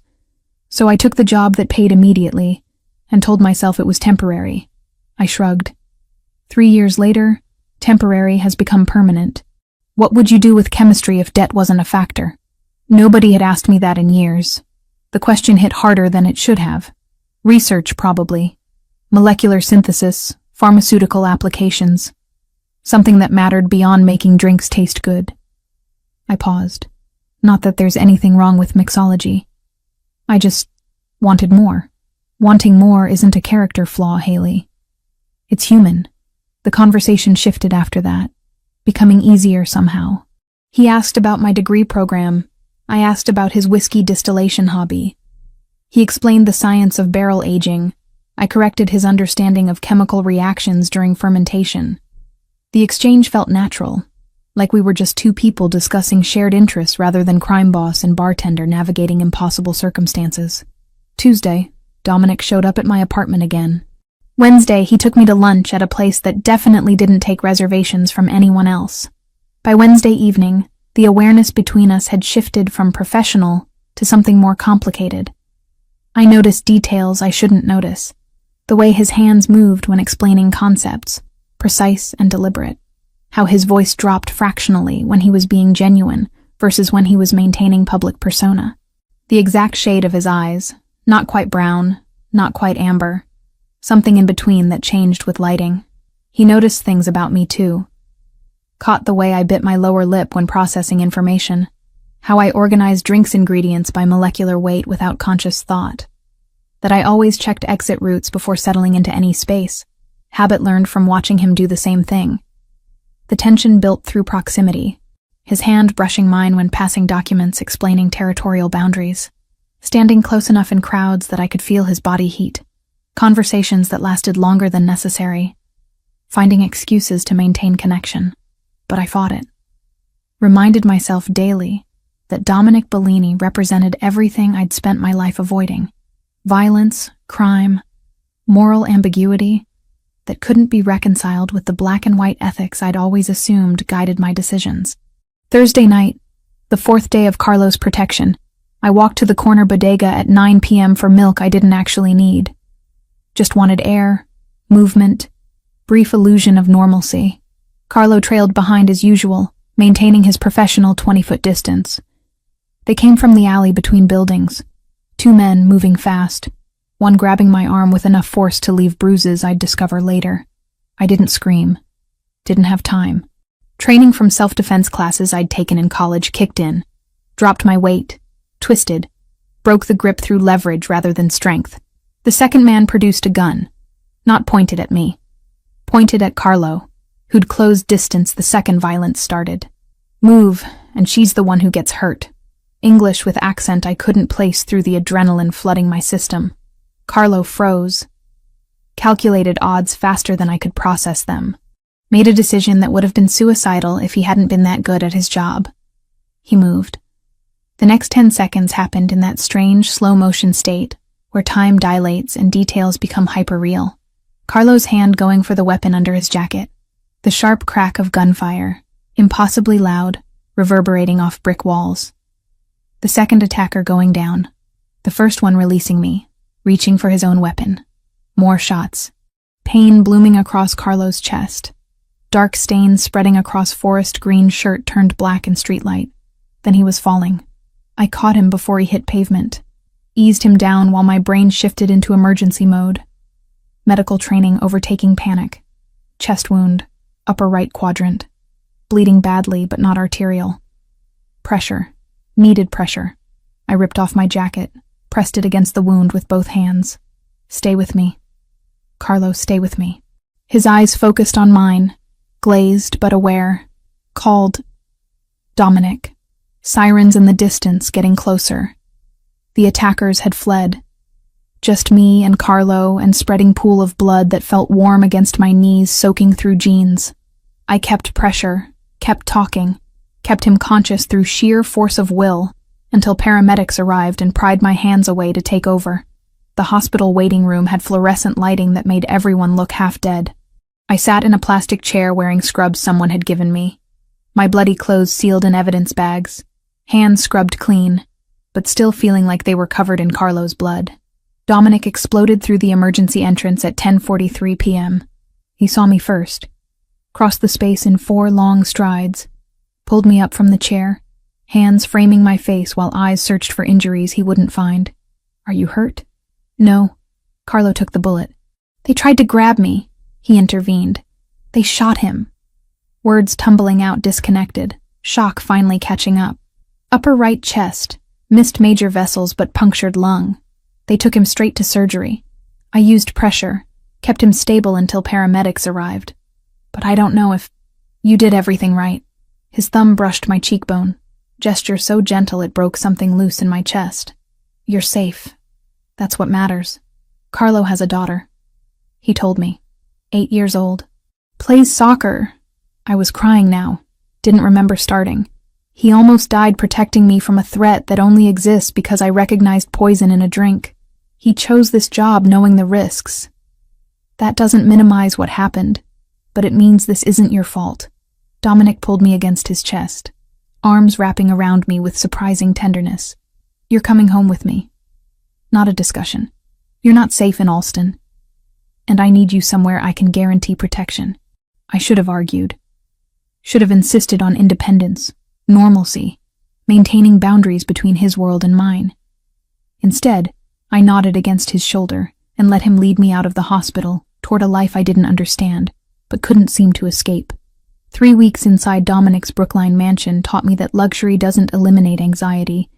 So I took the job that paid immediately and told myself it was temporary. I shrugged. 3 years later, temporary has become permanent. What would you do with chemistry if debt wasn't a factor? Nobody had asked me that in years. The question hit harder than it should have. Research, probably. Molecular synthesis, pharmaceutical applications. Something that mattered beyond making drinks taste good. I paused. Not that there's anything wrong with mixology. I just wanted more. Wanting more isn't a character flaw, Haley. It's human. The conversation shifted after that, becoming easier somehow. He asked about my degree program. I asked about his whiskey distillation hobby. He explained the science of barrel aging. I corrected his understanding of chemical reactions during fermentation. The exchange felt natural, like we were just two people discussing shared interests rather than crime boss and bartender navigating impossible circumstances. Tuesday, Dominic showed up at my apartment again. Wednesday, he took me to lunch at a place that definitely didn't take reservations from anyone else. By Wednesday evening, the awareness between us had shifted from professional to something more complicated. I noticed details I shouldn't notice. The way his hands moved when explaining concepts, precise and deliberate. How his voice dropped fractionally when he was being genuine versus when he was maintaining public persona. The exact shade of his eyes, not quite brown, not quite amber. Something in between that changed with lighting. He noticed things about me too. Caught the way I bit my lower lip when processing information. How I organized drinks ingredients by molecular weight without conscious thought. That I always checked exit routes before settling into any space. Habit learned from watching him do the same thing. The tension built through proximity. His hand brushing mine when passing documents explaining territorial boundaries. Standing close enough in crowds that I could feel his body heat. Conversations that lasted longer than necessary. finding excuses to maintain connection. But I fought it. Reminded myself daily that Dominic Bellini represented everything I'd spent my life avoiding. Violence, crime, moral ambiguity that couldn't be reconciled with the black and white ethics I'd always assumed guided my decisions. Thursday night, the 4th day of Carlo's protection, I walked to the corner bodega at 9 p.m. for milk I didn't actually need. Just wanted air, movement, brief illusion of normalcy. Carlo trailed behind as usual, maintaining his professional 20-foot distance. They came from the alley between buildings, 2 men moving fast, one grabbing my arm with enough force to leave bruises I'd discover later. I didn't scream. Didn't have time. Training from self-defense classes I'd taken in college kicked in, dropped my weight, twisted, broke the grip through leverage rather than strength. The second man produced a gun, not pointed at me, pointed at Carlo, who'd closed distance the second violence started. Move, and she's the one who gets hurt. English with accent I couldn't place through the adrenaline flooding my system. Carlo froze, calculated odds faster than I could process them, made a decision that would have been suicidal if he hadn't been that good at his job. He moved. The next 10 seconds happened in that strange, slow-motion state where time dilates and details become hyper-real. Carlo's hand going for the weapon under his jacket. The sharp crack of gunfire, impossibly loud, reverberating off brick walls. The second attacker going down. The first one releasing me, reaching for his own weapon. More shots. Pain blooming across Carlo's chest. Dark stains spreading across forest green shirt turned black in streetlight. Then he was falling. I caught him before he hit pavement. Eased him down while my brain shifted into emergency mode. Medical training overtaking panic. Chest wound. Upper right quadrant. Bleeding badly but not arterial. Pressure. Needed pressure. I ripped off my jacket, pressed it against the wound with both hands. Stay with me. Carlo, stay with me. His eyes focused on mine, glazed but aware. Called Dominic. Sirens in the distance getting closer. The attackers had fled. Just me and Carlo and spreading pool of blood that felt warm against my knees soaking through jeans. I kept pressure, kept talking, kept him conscious through sheer force of will until paramedics arrived and pried my hands away to take over. The hospital waiting room had fluorescent lighting that made everyone look half dead. I sat in a plastic chair wearing scrubs someone had given me. My bloody clothes sealed in evidence bags, hands scrubbed clean, but still feeling like they were covered in Carlo's blood. Dominic exploded through the emergency entrance at 10:43 p.m. He saw me first, crossed the space in 4 long strides, pulled me up from the chair, hands framing my face while eyes searched for injuries he wouldn't find. Are you hurt? No. Carlo took the bullet. They tried to grab me. He intervened. They shot him. Words tumbling out disconnected, shock finally catching up. Upper right chest, missed major vessels but punctured lung. They took him straight to surgery. I used pressure, kept him stable until paramedics arrived. But I don't know if... You did everything right. His thumb brushed my cheekbone, gesture so gentle it broke something loose in my chest. You're safe. That's what matters. Carlo has a daughter. He told me. 8 years old. Plays soccer. I was crying now. Didn't remember starting. He almost died protecting me from a threat that only exists because I recognized poison in a drink. He chose this job knowing the risks. That doesn't minimize what happened, but it means this isn't your fault. Dominic pulled me against his chest, arms wrapping around me with surprising tenderness. You're coming home with me. Not a discussion. You're not safe in Alston, and I need you somewhere I can guarantee protection. I should have argued. Should have insisted on independence, normalcy, maintaining boundaries between his world and mine. Instead, I nodded against his shoulder and let him lead me out of the hospital toward a life I didn't understand, but couldn't seem to escape. 3 weeks inside Dominic's Brookline mansion taught me that luxury doesn't eliminate anxiety.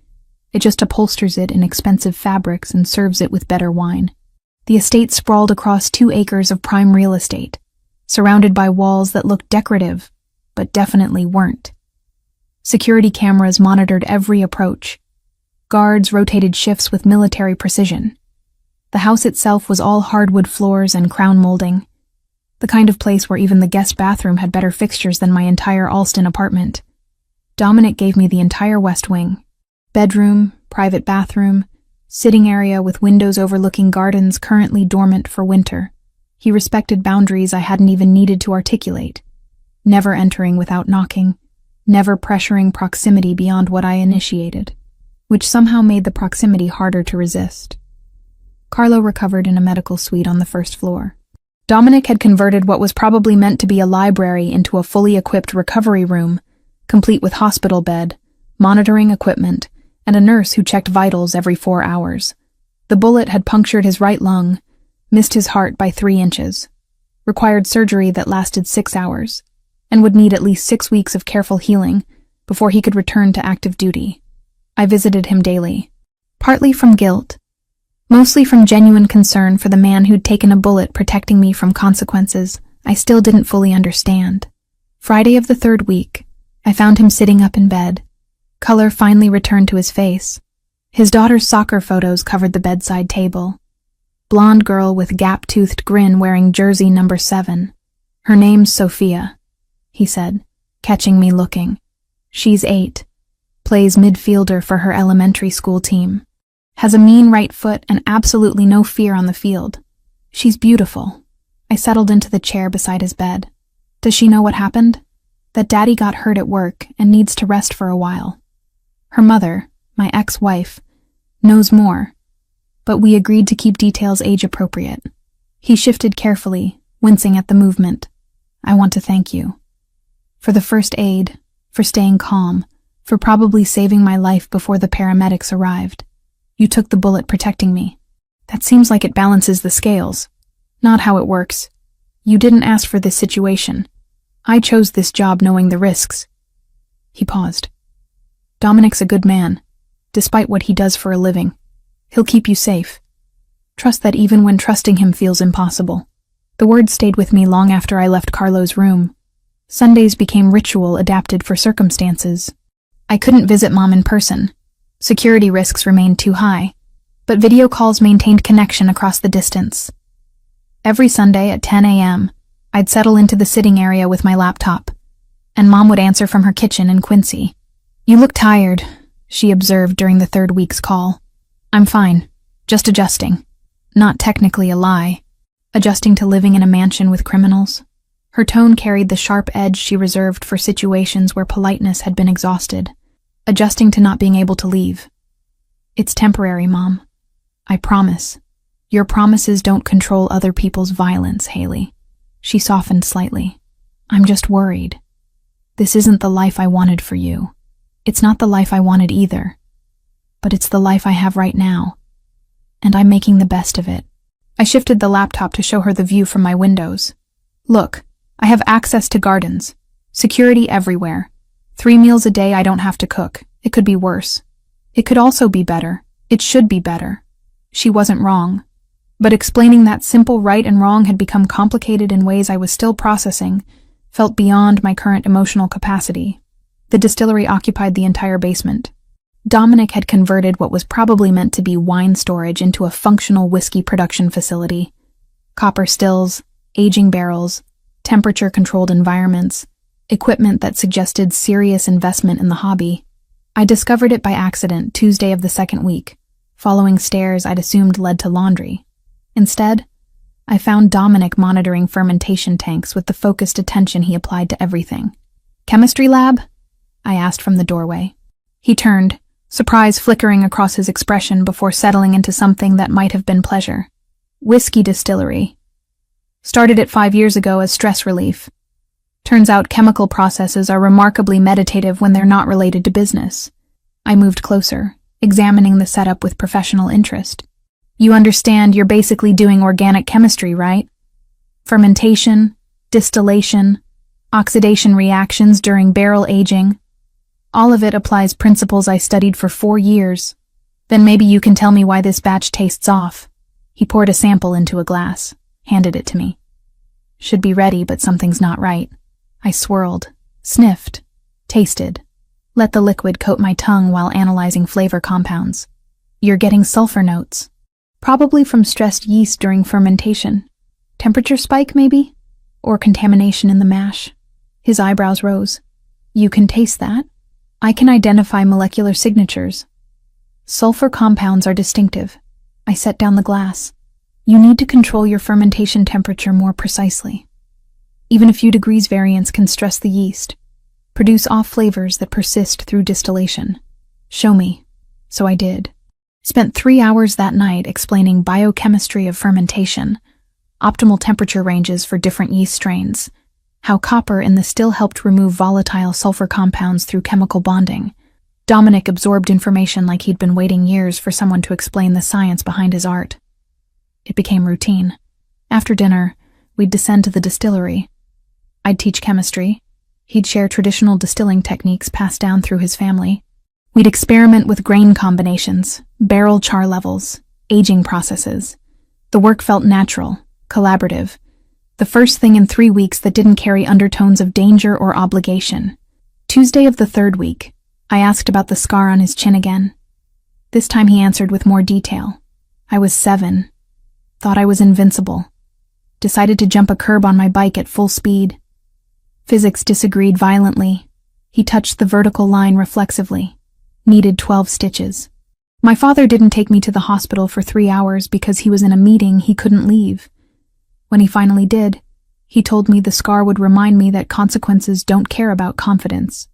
It just upholsters it in expensive fabrics and serves it with better wine. The estate sprawled across 2 acres of prime real estate, surrounded by walls that looked decorative, but definitely weren't. Security cameras monitored every approach. Guards rotated shifts with military precision. The house itself was all hardwood floors and crown molding. the kind of place where even the guest bathroom had better fixtures than my entire Alston apartment. Dominic gave me the entire west wing. Bedroom, private bathroom, sitting area with windows overlooking gardens currently dormant for winter. He respected boundaries I hadn't even needed to articulate. Never entering without knocking, never pressuring proximity beyond what I initiated, which somehow made the proximity harder to resist. Carlo recovered in a medical suite on the first floor. Dominic had converted what was probably meant to be a library into a fully equipped recovery room, complete with hospital bed, monitoring equipment, and a nurse who checked vitals every 4 hours. The bullet had punctured his right lung, missed his heart by 3 inches, required surgery that lasted 6 hours, and would need at least 6 weeks of careful healing before he could return to active duty. I visited him daily, partly from guilt, mostly from genuine concern for the man who'd taken a bullet protecting me from consequences I still didn't fully understand. Friday of the 3rd week, I found him sitting up in bed. Color finally returned to his face. His daughter's soccer photos covered the bedside table. Blonde girl with gap-toothed grin wearing jersey number 7. Her name's Sophia, he said, catching me looking. She's 8. Plays midfielder for her elementary school team. Has a mean right foot and absolutely no fear on the field. She's beautiful. I settled into the chair beside his bed. Does she know what happened? That Daddy got hurt at work and needs to rest for a while. Her mother, my ex-wife, knows more, but we agreed to keep details age-appropriate. He shifted carefully, wincing at the movement. I want to thank you. For the first aid, for staying calm, for probably saving my life before the paramedics arrived. You took the bullet protecting me. That seems like it balances the scales. Not how it works. You didn't ask for this situation. I chose this job knowing the risks. He paused. Dominic's a good man, despite what he does for a living. He'll keep you safe. Trust that even when trusting him feels impossible. The words stayed with me long after I left Carlo's room. Sundays became ritual adapted for circumstances. I couldn't visit Mom in person. Security risks remained too high, but video calls maintained connection across the distance. Every Sunday at 10 a.m., I'd settle into the sitting area with my laptop, and Mom would answer from her kitchen in Quincy. You look tired, she observed during the 3rd week's call. I'm fine, just adjusting. Not technically a lie. Adjusting to living in a mansion with criminals. Her tone carried the sharp edge she reserved for situations where politeness had been exhausted. Adjusting to not being able to leave. It's temporary, Mom. I promise. Your promises don't control other people's violence, Haley. She softened slightly. I'm just worried. This isn't the life I wanted for you. It's not the life I wanted either. But it's the life I have right now. And I'm making the best of it. I shifted the laptop to show her the view from my windows. Look, I have access to gardens. Security everywhere. 3 meals a day I don't have to cook. It could be worse. It could also be better. It should be better. She wasn't wrong. But explaining that simple right and wrong had become complicated in ways I was still processing, felt beyond my current emotional capacity. The distillery occupied the entire basement. Dominic had converted what was probably meant to be wine storage into a functional whiskey production facility. Copper stills, aging barrels, temperature-controlled environments, equipment that suggested serious investment in the hobby. I discovered it by accident Tuesday of the 2nd week, following stairs I'd assumed led to laundry. Instead, I found Dominic monitoring fermentation tanks with the focused attention he applied to everything. Chemistry lab? I asked from the doorway. He turned, surprise flickering across his expression before settling into something that might have been pleasure. Whiskey distillery. Started it 5 years ago as stress relief. Turns out chemical processes are remarkably meditative when they're not related to business. I moved closer, examining the setup with professional interest. You understand you're basically doing organic chemistry, right? Fermentation, distillation, oxidation reactions during barrel aging. All of it applies principles I studied for 4 years. Then maybe you can tell me why this batch tastes off. He poured a sample into a glass, handed it to me. Should be ready, but something's not right. I swirled, sniffed, tasted, let the liquid coat my tongue while analyzing flavor compounds. You're getting sulfur notes. Probably from stressed yeast during fermentation. Temperature spike, maybe? or contamination in the mash. His eyebrows rose. You can taste that? I can identify molecular signatures. Sulfur compounds are distinctive. I set down the glass. You need to control your fermentation temperature more precisely. Even a few degrees variance can stress the yeast, produce off flavors that persist through distillation. Show me. So I did. Spent 3 hours that night explaining biochemistry of fermentation, optimal temperature ranges for different yeast strains, how copper in the still helped remove volatile sulfur compounds through chemical bonding. Dominic absorbed information like he'd been waiting years for someone to explain the science behind his art. It became routine. After dinner, we'd descend to the distillery. I'd teach chemistry. He'd share traditional distilling techniques passed down through his family. We'd experiment with grain combinations, barrel char levels, aging processes. The work felt natural, collaborative. The first thing in 3 weeks that didn't carry undertones of danger or obligation. Tuesday of the 3rd week, I asked about the scar on his chin again. This time he answered with more detail. I was 7. Thought I was invincible. Decided to jump a curb on my bike at full speed. Physics disagreed violently. He touched the vertical line reflexively. Needed 12 stitches. My father didn't take me to the hospital for 3 hours because he was in a meeting he couldn't leave. When he finally did, he told me the scar would remind me that consequences don't care about confidence.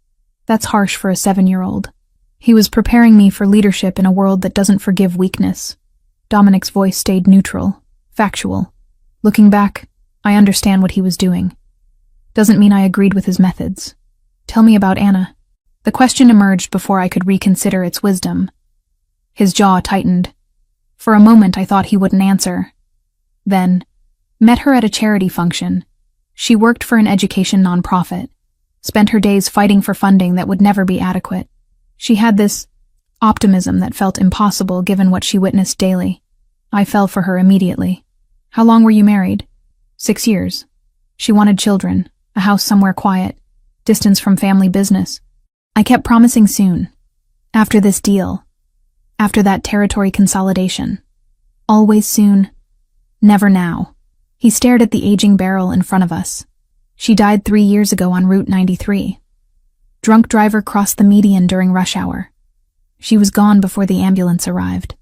That's harsh for a 7-year-old. He was preparing me for leadership in a world that doesn't forgive weakness. Dominic's voice stayed neutral, factual. Looking back, I understand what he was doing. Doesn't mean I agreed with his methods. Tell me about Anna. The question emerged before I could reconsider its wisdom. His jaw tightened. For a moment I thought he wouldn't answer. Then, met her at a charity function. She worked for an education nonprofit. Spent her days fighting for funding that would never be adequate. She had this optimism that felt impossible given what she witnessed daily. I fell for her immediately. How long were you married? 6 years. She wanted children, a house somewhere quiet, distance from family business. I kept promising soon. After this deal. After that territory consolidation. Always soon. Never now. He stared at the aging barrel in front of us. She died 3 years ago on Route 93. Drunk driver crossed the median during rush hour. She was gone before the ambulance arrived.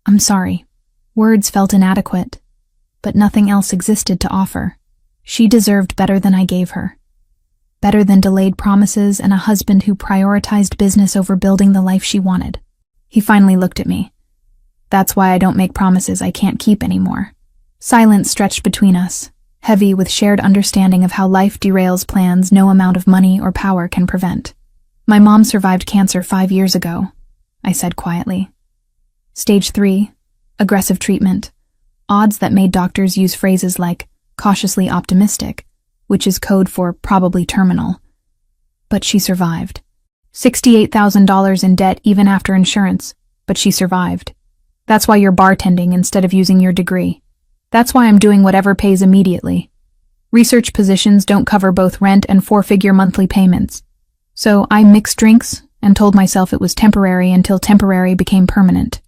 I'm sorry. Words felt inadequate, but nothing else existed to offer. She deserved better than I gave her. Better than delayed promises and a husband who prioritized business over building the life she wanted. He finally looked at me. That's why I don't make promises I can't keep anymore. Silence stretched between us, heavy with shared understanding of how life derails plans no amount of money or power can prevent. My mom survived cancer 5 years ago, I said quietly. Stage 3, aggressive treatment, odds that made doctors use phrases like cautiously optimistic, which is code for probably terminal. But she survived. $68,000 in debt even after insurance, but she survived. That's why you're bartending instead of using your degree. That's why I'm doing whatever pays immediately. Research positions don't cover both rent and 4-figure monthly payments. So I mixed drinks and told myself it was temporary until temporary became permanent.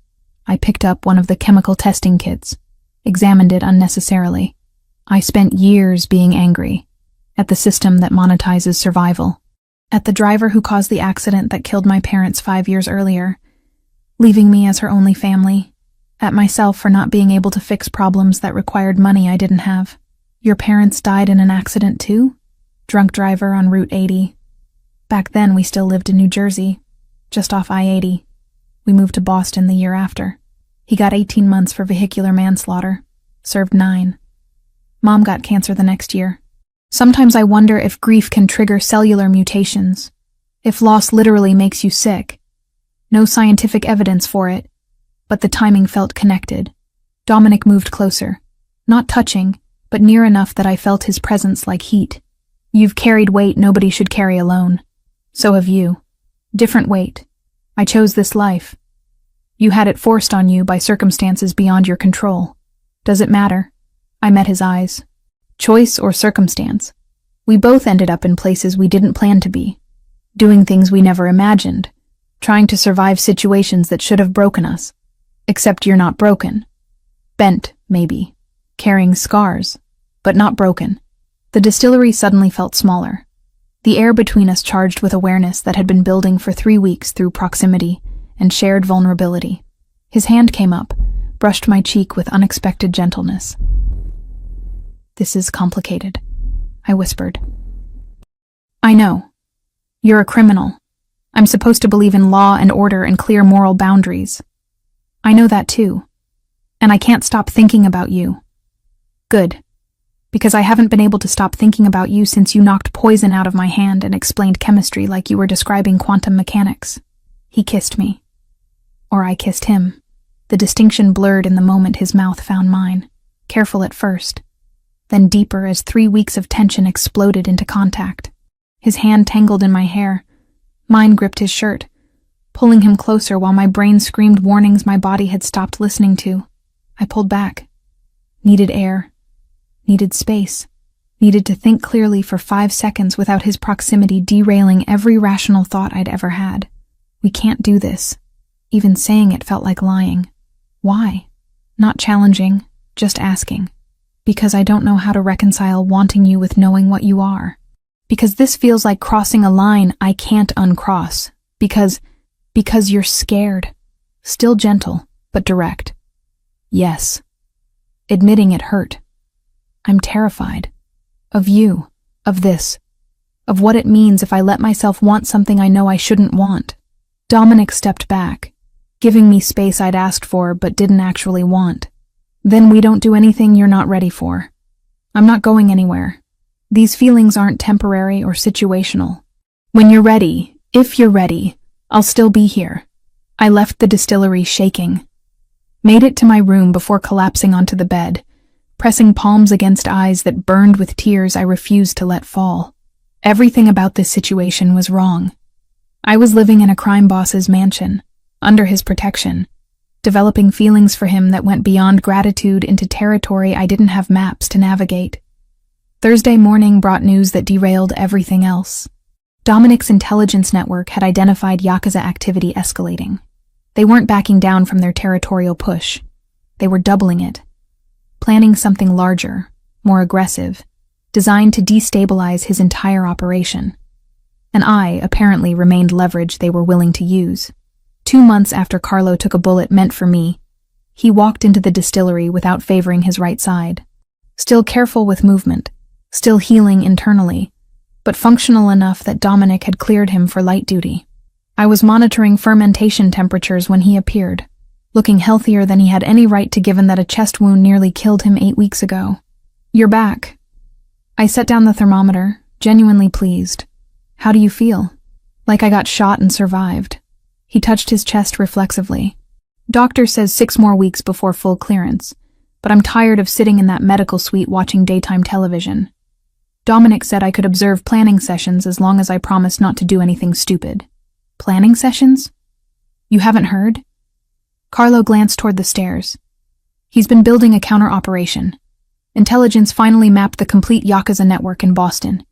I picked up one of the chemical testing kits, examined it unnecessarily. I spent years being angry at the system that monetizes survival, at the driver who caused the accident that killed my parents 5 years earlier, leaving me as her only family, at myself for not being able to fix problems that required money I didn't have. Your parents died in an accident too? Drunk driver on Route 80. Back then we still lived in New Jersey, just off I-80. We moved to Boston the year after. He got 18 months for vehicular manslaughter, served 9. Mom got cancer the next year. Sometimes I wonder if grief can trigger cellular mutations, if loss literally makes you sick. No scientific evidence for it, but the timing felt connected. Dominic moved closer, not touching, but near enough that I felt his presence like heat. You've carried weight nobody should carry alone. So have you. Different weight. I chose this life. You had it forced on you by circumstances beyond your control. Does it matter? I met his eyes. Choice or circumstance? We both ended up in places we didn't plan to be, doing things we never imagined, trying to survive situations that should have broken us. Except you're not broken. Bent, maybe. Carrying scars, but not broken. The distillery suddenly felt smaller. The air between us charged with awareness that had been building for 3 weeks through proximity and shared vulnerability. His hand came up, brushed my cheek with unexpected gentleness. "This is complicated," I whispered. "I know. You're a criminal. I'm supposed to believe in law and order and clear moral boundaries. I know that too. And I can't stop thinking about you." "Good. Because I haven't been able to stop thinking about you since you knocked poison out of my hand and explained chemistry like you were describing quantum mechanics." He kissed me. Or I kissed him. The distinction blurred in the moment his mouth found mine, careful at first, then deeper as 3 weeks of tension exploded into contact. His hand tangled in my hair. Mine gripped his shirt, pulling him closer while my brain screamed warnings my body had stopped listening to. I pulled back. Needed air. Needed space. Needed to think clearly for 5 seconds without his proximity derailing every rational thought I'd ever had. We can't do this. Even saying it felt like lying. Why? Not challenging, just asking. Because I don't know how to reconcile wanting you with knowing what you are. Because this feels like crossing a line I can't uncross. Because you're scared. Still gentle, but direct. Yes. Admitting it hurt. I'm terrified. Of you. Of this. Of what it means if I let myself want something I know I shouldn't want. Dominic stepped back, giving me space I'd asked for but didn't actually want. "Then we don't do anything you're not ready for. I'm not going anywhere. These feelings aren't temporary or situational. When you're ready, if you're ready, I'll still be here." I left the distillery shaking. Made it to my room before collapsing onto the bed, pressing palms against eyes that burned with tears I refused to let fall. Everything about this situation was wrong. I was living in a crime boss's mansion, under his protection, developing feelings for him that went beyond gratitude into territory I didn't have maps to navigate. Thursday morning brought news that derailed everything else. Dominic's intelligence network had identified Yakuza activity escalating. They weren't backing down from their territorial push. They were doubling it, planning something larger, more aggressive, designed to destabilize his entire operation. And I, apparently, remained leverage they were willing to use. 2 months after Carlo took a bullet meant for me, he walked into the distillery without favoring his right side. Still careful with movement, still healing internally, but functional enough that Dominic had cleared him for light duty. I was monitoring fermentation temperatures when he appeared, looking healthier than he had any right to given that a chest wound nearly killed him 8 weeks ago. "You're back." I set down the thermometer, genuinely pleased. "How do you feel?" "Like I got shot and survived." He touched his chest reflexively. "Doctor says 6 more weeks before full clearance, but I'm tired of sitting in that medical suite watching daytime television. Dominic said I could observe planning sessions as long as I promised not to do anything stupid." "Planning sessions? You haven't heard?" Carlo glanced toward the stairs. "He's been building a counter-operation. Intelligence finally mapped the complete Yakuza network in Boston.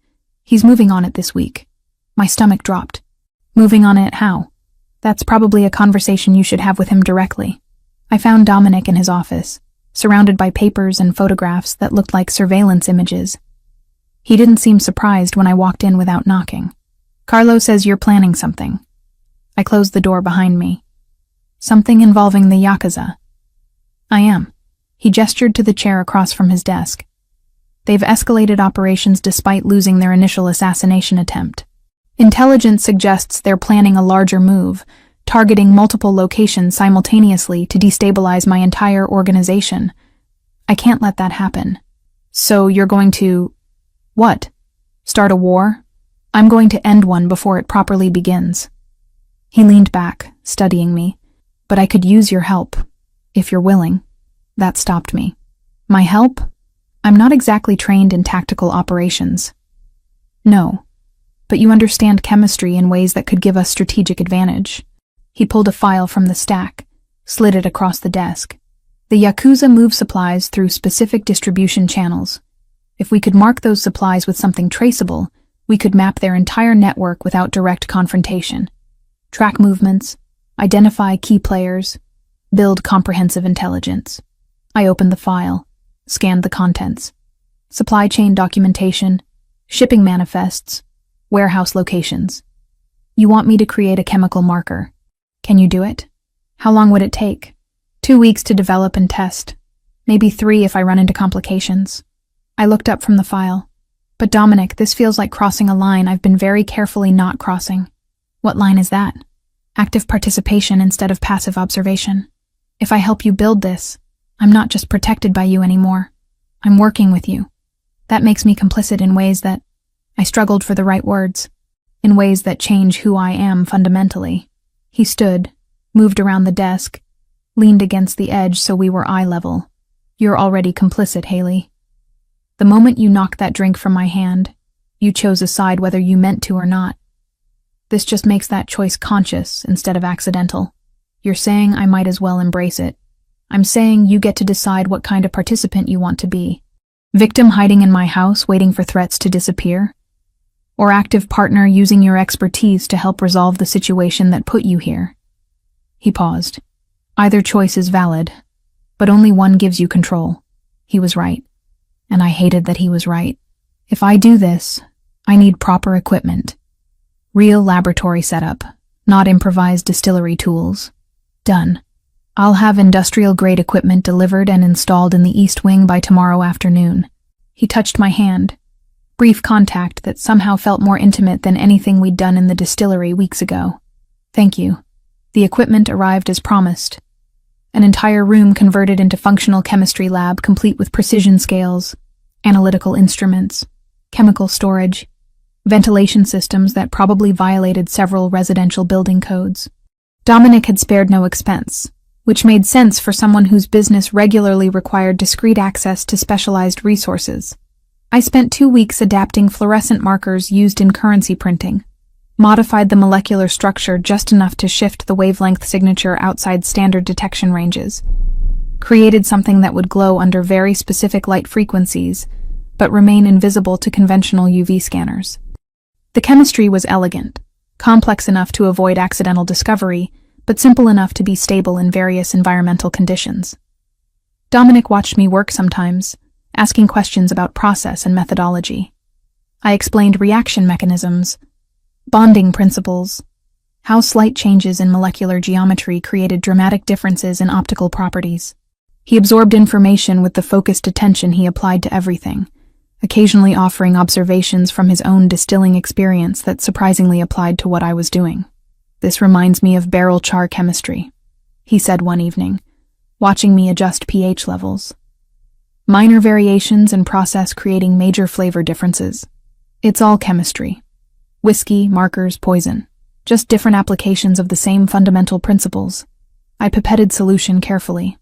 He's moving on it this week." My stomach dropped. "Moving on it how?" "That's probably a conversation you should have with him directly." I found Dominic in his office, surrounded by papers and photographs that looked like surveillance images. He didn't seem surprised when I walked in without knocking. "Carlo says you're planning something." I closed the door behind me. "Something involving the Yakuza?" "I am." He gestured to the chair across from his desk. "They've escalated operations despite losing their initial assassination attempt. Intelligence suggests they're planning a larger move, targeting multiple locations simultaneously to destabilize my entire organization. I can't let that happen." "So you're going to... what? Start a war?" "I'm going to end one before it properly begins." He leaned back, studying me. "But I could use your help, if you're willing." That stopped me. "My help? I'm not exactly trained in tactical operations." "No. But you understand chemistry in ways that could give us strategic advantage." He pulled a file from the stack, slid it across the desk. "The Yakuza move supplies through specific distribution channels. If we could mark those supplies with something traceable, we could map their entire network without direct confrontation. Track movements, identify key players, build comprehensive intelligence." I opened the file, scanned the contents. supply chain documentation, shipping manifests, warehouse locations. You want me to create a chemical marker. Can you do it? How long would it take? 2 weeks to develop and test. Maybe 3 if I run into complications. I looked up from the file. But Dominic, this feels like crossing a line I've been very carefully not crossing. What line is that? Active participation instead of passive observation. If I help you build this, I'm not just protected by you anymore. I'm working with you. That makes me complicit in ways that... I struggled for the right words. In ways that change who I am fundamentally. He stood, moved around the desk, leaned against the edge so we were eye level. You're already complicit, Haley. The moment you knocked that drink from my hand, you chose a side whether you meant to or not. This just makes that choice conscious instead of accidental. You're saying I might as well embrace it. I'm saying you get to decide what kind of participant you want to be. Victim hiding in my house waiting for threats to disappear? Or active partner using your expertise to help resolve the situation that put you here? He paused. Either choice is valid, but only one gives you control. He was right. And I hated that he was right. If I do this, I need proper equipment. Real laboratory setup, not improvised distillery tools. Done. I'll have industrial-grade equipment delivered and installed in the East Wing by tomorrow afternoon. He touched my hand. Brief contact that somehow felt more intimate than anything we'd done in the distillery weeks ago. Thank you. The equipment arrived as promised. An entire room converted into functional chemistry lab complete with precision scales, analytical instruments, chemical storage, ventilation systems that probably violated several residential building codes. Dominic had spared no expense, which made sense for someone whose business regularly required discreet access to specialized resources. I spent 2 weeks adapting fluorescent markers used in currency printing, modified the molecular structure just enough to shift the wavelength signature outside standard detection ranges, created something that would glow under very specific light frequencies, but remain invisible to conventional UV scanners. The chemistry was elegant, complex enough to avoid accidental discovery, but simple enough to be stable in various environmental conditions. Dominic watched me work sometimes, asking questions about process and methodology. I explained reaction mechanisms, bonding principles, how slight changes in molecular geometry created dramatic differences in optical properties. He absorbed information with the focused attention he applied to everything, occasionally offering observations from his own distilling experience that surprisingly applied to what I was doing. This reminds me of barrel char chemistry, he said one evening, watching me adjust pH levels. Minor variations in process creating major flavor differences. It's all chemistry. Whiskey, markers, poison. Just different applications of the same fundamental principles. I pipetted solution carefully.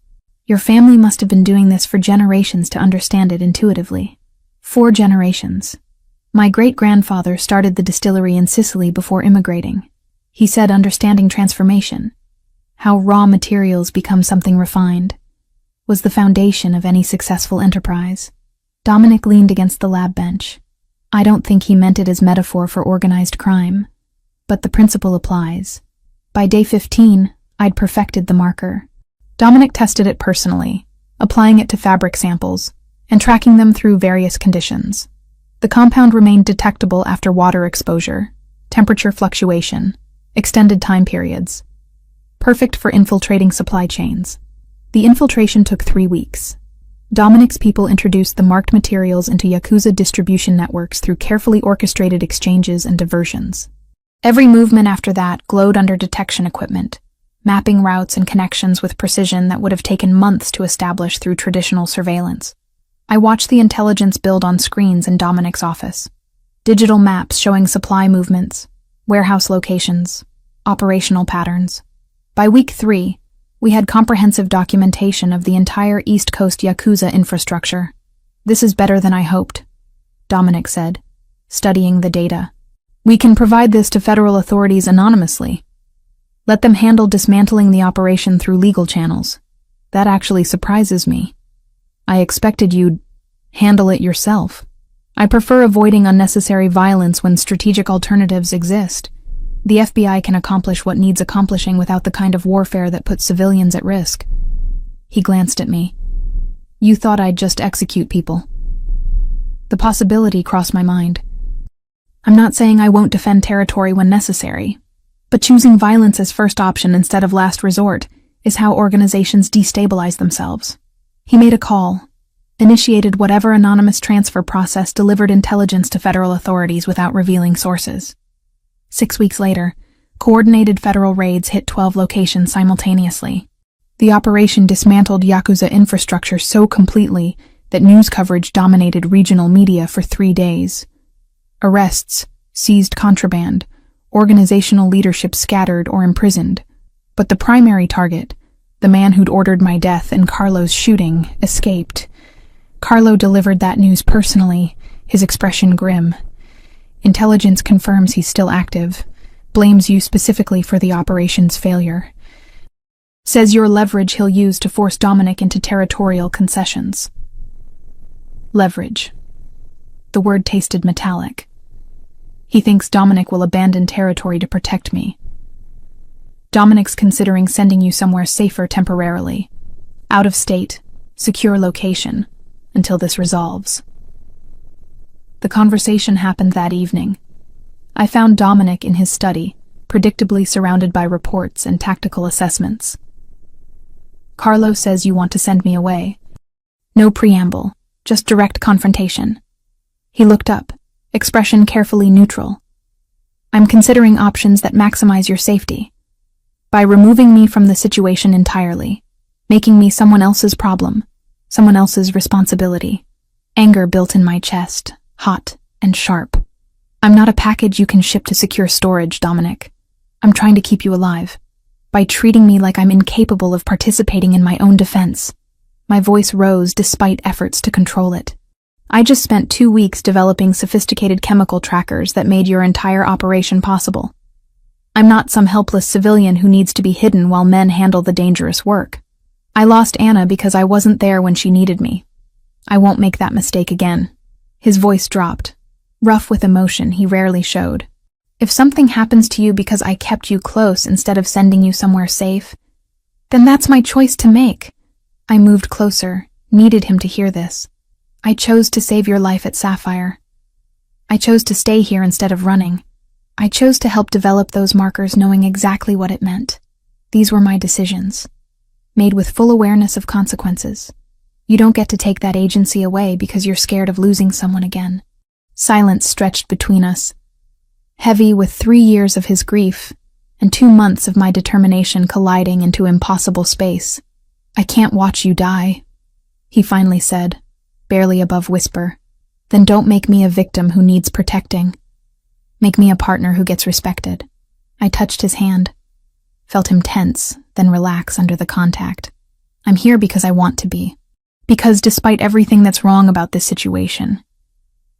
Your family must have been doing this for generations to understand it intuitively. 4 generations. My great-grandfather started the distillery in Sicily before immigrating. He said understanding transformation, how raw materials become something refined, was the foundation of any successful enterprise. Dominic leaned against the lab bench. I don't think he meant it as metaphor for organized crime, but the principle applies. By day 15, I'd perfected the marker. Dominic tested it personally, applying it to fabric samples, and tracking them through various conditions. The compound remained detectable after water exposure, temperature fluctuation, extended time periods. Perfect for infiltrating supply chains. The infiltration took 3 weeks. Dominic's people introduced the marked materials into Yakuza distribution networks through carefully orchestrated exchanges and diversions. Every movement after that glowed under detection equipment, mapping routes and connections with precision that would have taken months to establish through traditional surveillance. I watched the intelligence build on screens in Dominic's office. Digital maps showing supply movements, warehouse locations, operational patterns. By week 3, we had comprehensive documentation of the entire East Coast Yakuza infrastructure. This is better than I hoped, Dominic said, studying the data. We can provide this to federal authorities anonymously. Let them handle dismantling the operation through legal channels. That actually surprises me. I expected you'd handle it yourself. I prefer avoiding unnecessary violence when strategic alternatives exist. The FBI can accomplish what needs accomplishing without the kind of warfare that puts civilians at risk. He glanced at me. You thought I'd just execute people. The possibility crossed my mind. I'm not saying I won't defend territory when necessary, but choosing violence as first option instead of last resort is how organizations destabilize themselves. He made a call, initiated whatever anonymous transfer process delivered intelligence to federal authorities without revealing sources. 6 weeks later, coordinated federal raids hit 12 locations simultaneously. The operation dismantled Yakuza infrastructure so completely that news coverage dominated regional media for 3 days. Arrests, seized contraband, organizational leadership scattered or imprisoned. But the primary target, the man who'd ordered my death and Carlo's shooting, escaped. Carlo delivered that news personally, his expression grim. Intelligence confirms he's still active, blames you specifically for the operation's failure. Says your leverage he'll use to force Dominic into territorial concessions. Leverage. The word tasted metallic. He thinks Dominic will abandon territory to protect me. Dominic's considering sending you somewhere safer temporarily. Out of state, secure location, until this resolves. The conversation happened that evening. I found Dominic in his study, predictably surrounded by reports and tactical assessments. Carlo says you want to send me away. No preamble, just direct confrontation. He looked up, expression carefully neutral. I'm considering options that maximize your safety. By removing me from the situation entirely, making me someone else's problem, someone else's responsibility. Anger built in my chest, hot and sharp. I'm not a package you can ship to secure storage, Dominic. I'm trying to keep you alive. By treating me like I'm incapable of participating in my own defense. My voice rose despite efforts to control it. I just spent 2 weeks developing sophisticated chemical trackers that made your entire operation possible. I'm not some helpless civilian who needs to be hidden while men handle the dangerous work. I lost Anna because I wasn't there when she needed me. I won't make that mistake again. His voice dropped. Rough with emotion he rarely showed. If something happens to you because I kept you close instead of sending you somewhere safe, then that's my choice to make. I moved closer, needed him to hear this. I chose to save your life at Sapphire. I chose to stay here instead of running. I chose to help develop those markers knowing exactly what it meant. These were my decisions, made with full awareness of consequences. You don't get to take that agency away because you're scared of losing someone again. Silence stretched between us, heavy with 3 years of his grief and 2 months of my determination colliding into impossible space. I can't watch you die, he finally said, barely above whisper. Then don't make me a victim who needs protecting. Make me a partner who gets respected. I touched his hand, felt him tense, then relax under the contact. I'm here because I want to be. Because despite everything that's wrong about this situation,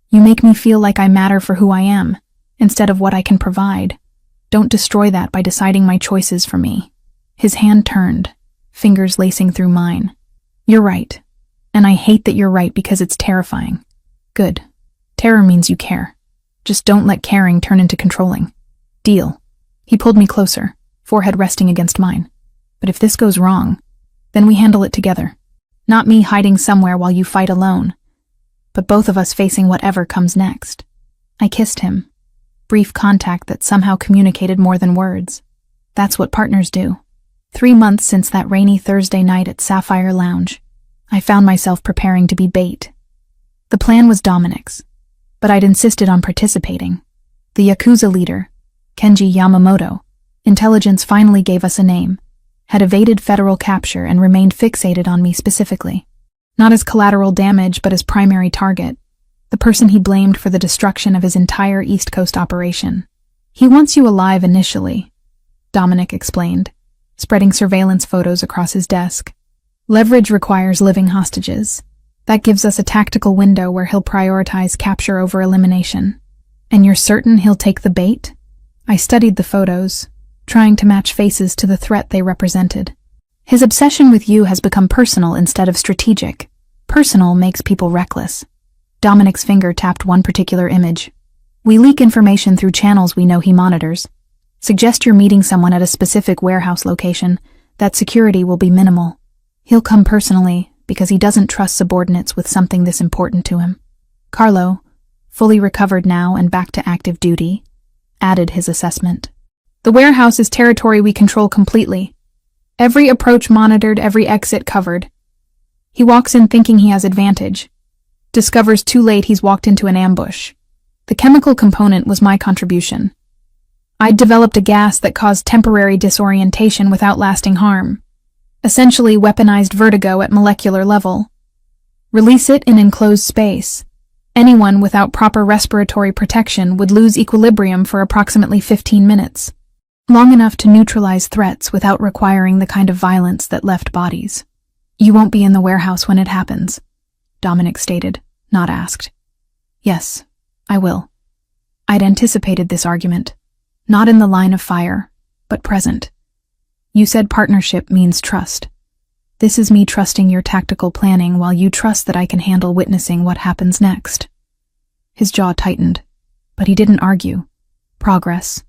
you make me feel like I matter for who I am, instead of what I can provide. Don't destroy that by deciding my choices for me. His hand turned, fingers lacing through mine. You're right. And I hate that you're right because it's terrifying. Good. Terror means you care. Just don't let caring turn into controlling. Deal. He pulled me closer, forehead resting against mine. But if this goes wrong, then we handle it together. Not me hiding somewhere while you fight alone, but both of us facing whatever comes next. I kissed him. Brief contact that somehow communicated more than words. That's what partners do. 3 months since that rainy Thursday night at Sapphire Lounge, I found myself preparing to be bait. The plan was Dominic's, but I'd insisted on participating. The Yakuza leader, Kenji Yamamoto, intelligence finally gave us a name, had evaded federal capture and remained fixated on me specifically. Not as collateral damage, but as primary target, the person he blamed for the destruction of his entire East Coast operation. He wants you alive initially, Dominic explained, spreading surveillance photos across his desk. Leverage requires living hostages. That gives us a tactical window where he'll prioritize capture over elimination. And you're certain he'll take the bait? I studied the photos, trying to match faces to the threat they represented. His obsession with you has become personal instead of strategic. Personal makes people reckless. Dominic's finger tapped one particular image. We leak information through channels we know he monitors. Suggest you're meeting someone at a specific warehouse location. That security will be minimal. He'll come personally because he doesn't trust subordinates with something this important to him. Carlo, fully recovered now and back to active duty, added his assessment. The warehouse is territory we control completely. Every approach monitored, every exit covered. He walks in thinking he has advantage. Discovers too late he's walked into an ambush. The chemical component was my contribution. I'd developed a gas that caused temporary disorientation without lasting harm. Essentially weaponized vertigo at molecular level. Release it in enclosed space. Anyone without proper respiratory protection would lose equilibrium for approximately 15 minutes. Long enough to neutralize threats without requiring the kind of violence that left bodies. You won't be in the warehouse when it happens, Dominic stated, not asked. Yes, I will. I'd anticipated this argument. Not in the line of fire, but present. You said partnership means trust. This is me trusting your tactical planning while you trust that I can handle witnessing what happens next. His jaw tightened, but he didn't argue. Progress.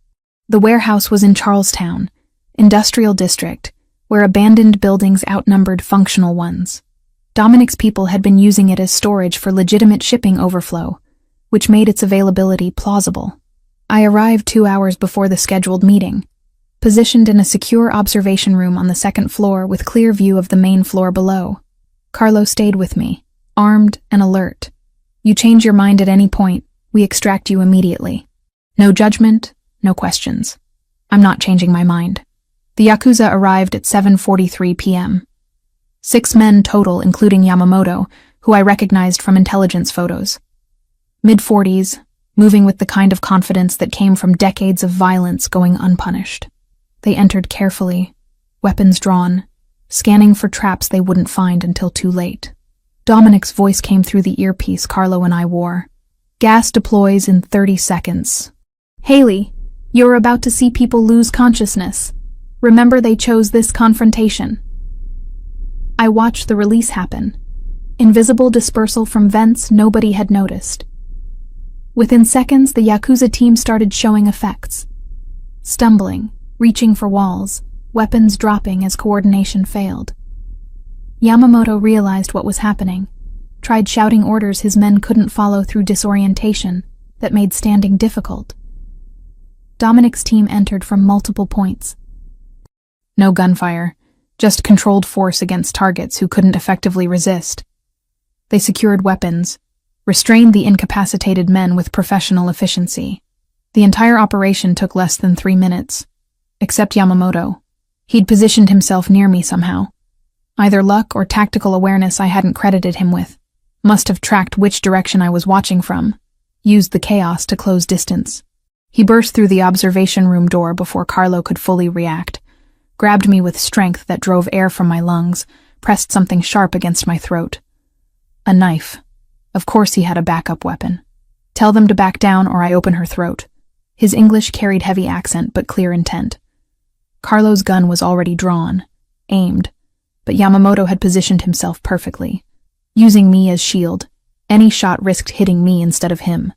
The warehouse was in Charlestown, industrial district, where abandoned buildings outnumbered functional ones. Dominic's people had been using it as storage for legitimate shipping overflow, which made its availability plausible. I arrived 2 hours before the scheduled meeting, positioned in a secure observation room on the second floor with clear view of the main floor below. Carlo stayed with me, armed and alert. You change your mind at any point, we extract you immediately. No judgment, no questions. I'm not changing my mind. The Yakuza arrived at 7:43 p.m. 6 men total, including Yamamoto, who I recognized from intelligence photos. Mid-40s, moving with the kind of confidence that came from decades of violence going unpunished. They entered carefully, weapons drawn, scanning for traps they wouldn't find until too late. Dominic's voice came through the earpiece Carlo and I wore. Gas deploys in 30 seconds. Haley, you're about to see people lose consciousness. Remember, they chose this confrontation. I watched the release happen. Invisible dispersal from vents nobody had noticed. Within seconds, the Yakuza team started showing effects. Stumbling, reaching for walls, weapons dropping as coordination failed. Yamamoto realized what was happening, tried shouting orders his men couldn't follow through disorientation that made standing difficult. Dominic's team entered from multiple points. No gunfire, just controlled force against targets who couldn't effectively resist. They secured weapons, restrained the incapacitated men with professional efficiency. The entire operation took less than 3 minutes. Except Yamamoto. He'd positioned himself near me somehow. Either luck or tactical awareness I hadn't credited him with. Must have tracked which direction I was watching from. Used the chaos to close distance. He burst through the observation room door before Carlo could fully react. Grabbed me with strength that drove air from my lungs, pressed something sharp against my throat. A knife. Of course he had a backup weapon. Tell them to back down or I open her throat. His English carried heavy accent but clear intent. Carlo's gun was already drawn, aimed, but Yamamoto had positioned himself perfectly. Using me as shield, any shot risked hitting me instead of him.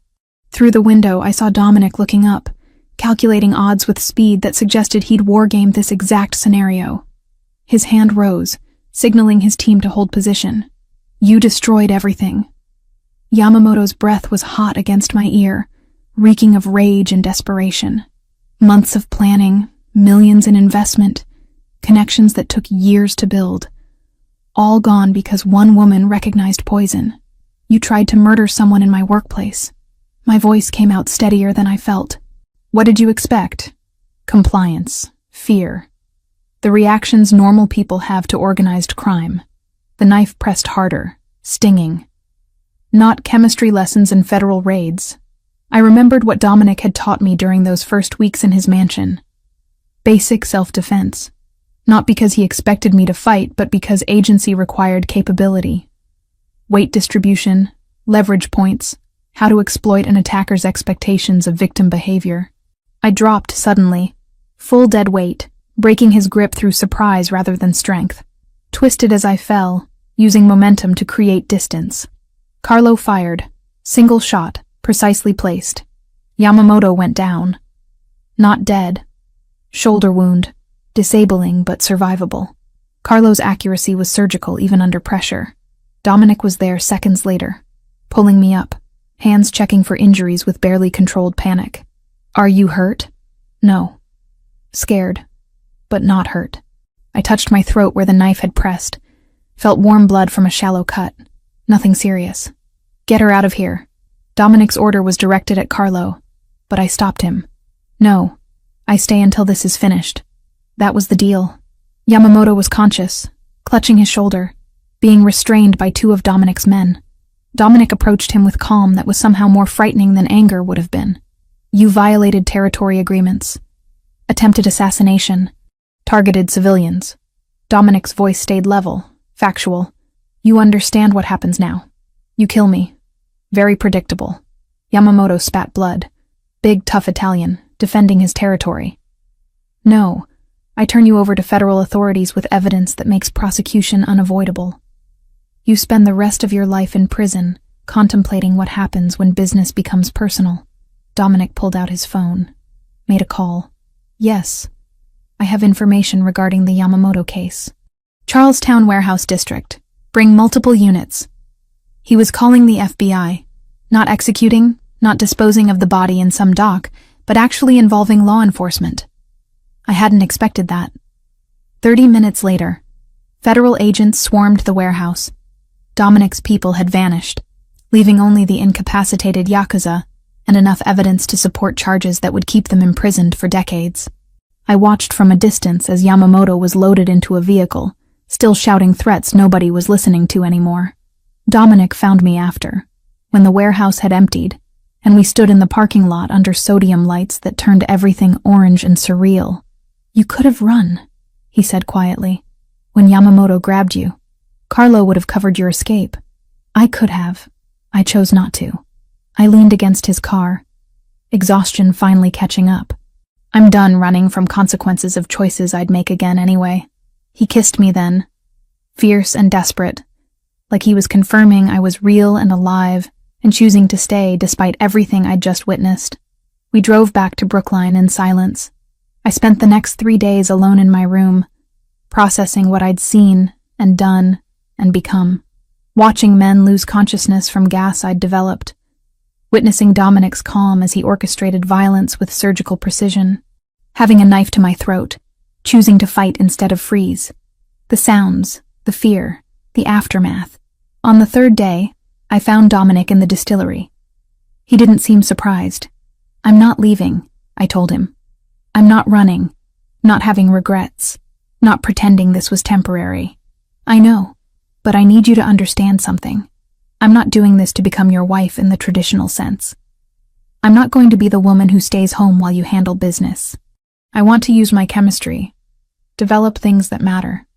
Through the window, I saw Dominic looking up, calculating odds with speed that suggested he'd wargamed this exact scenario. His hand rose, signaling his team to hold position. You destroyed everything. Yamamoto's breath was hot against my ear, reeking of rage and desperation. Months of planning, millions in investment, connections that took years to build. All gone because one woman recognized poison. You tried to murder someone in my workplace. My voice came out steadier than I felt. What did you expect? Compliance, fear. The reactions normal people have to organized crime. The knife pressed harder, stinging. Not chemistry lessons and federal raids. I remembered what Dominic had taught me during those first weeks in his mansion. Basic self-defense. Not because he expected me to fight, but because agency required capability. Weight distribution, leverage points, how to exploit an attacker's expectations of victim behavior. I dropped suddenly, full dead weight, breaking his grip through surprise rather than strength. Twisted as I fell, using momentum to create distance. Carlo fired, single shot, precisely placed. Yamamoto went down. Not dead. Shoulder wound, disabling but survivable. Carlo's accuracy was surgical even under pressure. Dominic was there seconds later, pulling me up, hands checking for injuries with barely controlled panic. Are you hurt? No. Scared, but not hurt. I touched my throat where the knife had pressed, felt warm blood from a shallow cut. Nothing serious. Get her out of here. Dominic's order was directed at Carlo, but I stopped him. No, I stay until this is finished. That was the deal. Yamamoto was conscious, clutching his shoulder, being restrained by two of Dominic's men. Dominic approached him with calm that was somehow more frightening than anger would have been. You violated territory agreements. Attempted assassination. Targeted civilians. Dominic's voice stayed level, factual. You understand what happens now. You kill me. Very predictable. Yamamoto spat blood. Big, tough Italian, defending his territory. No, I turn you over to federal authorities with evidence that makes prosecution unavoidable. You spend the rest of your life in prison, contemplating what happens when business becomes personal. Dominic pulled out his phone. Made a call. Yes. I have information regarding the Yamamoto case. Charlestown Warehouse District. Bring multiple units. He was calling the FBI. Not executing, not disposing of the body in some dock, but actually involving law enforcement. I hadn't expected that. 30 minutes later, federal agents swarmed the warehouse. Dominic's people had vanished, leaving only the incapacitated Yakuza and enough evidence to support charges that would keep them imprisoned for decades. I watched from a distance as Yamamoto was loaded into a vehicle, still shouting threats nobody was listening to anymore. Dominic found me after, when the warehouse had emptied, and we stood in the parking lot under sodium lights that turned everything orange and surreal. You could have run, he said quietly. When Yamamoto grabbed you, Carlo would have covered your escape. I could have. I chose not to. I leaned against his car, exhaustion finally catching up. I'm done running from consequences of choices I'd make again anyway. He kissed me then, fierce and desperate, like he was confirming I was real and alive and choosing to stay despite everything I'd just witnessed. We drove back to Brookline in silence. I spent the next 3 days alone in my room, processing what I'd seen and done and become, watching men lose consciousness from gas I'd developed, witnessing Dominic's calm as he orchestrated violence with surgical precision, having a knife to my throat, choosing to fight instead of freeze. The sounds, the fear, the aftermath. On the 3rd day, I found Dominic in the distillery. He didn't seem surprised. I'm not leaving, I told him. I'm not running, not having regrets, not pretending this was temporary. I know, but I need you to understand something. I'm not doing this to become your wife in the traditional sense. I'm not going to be the woman who stays home while you handle business. I want to use my chemistry, develop things that matter,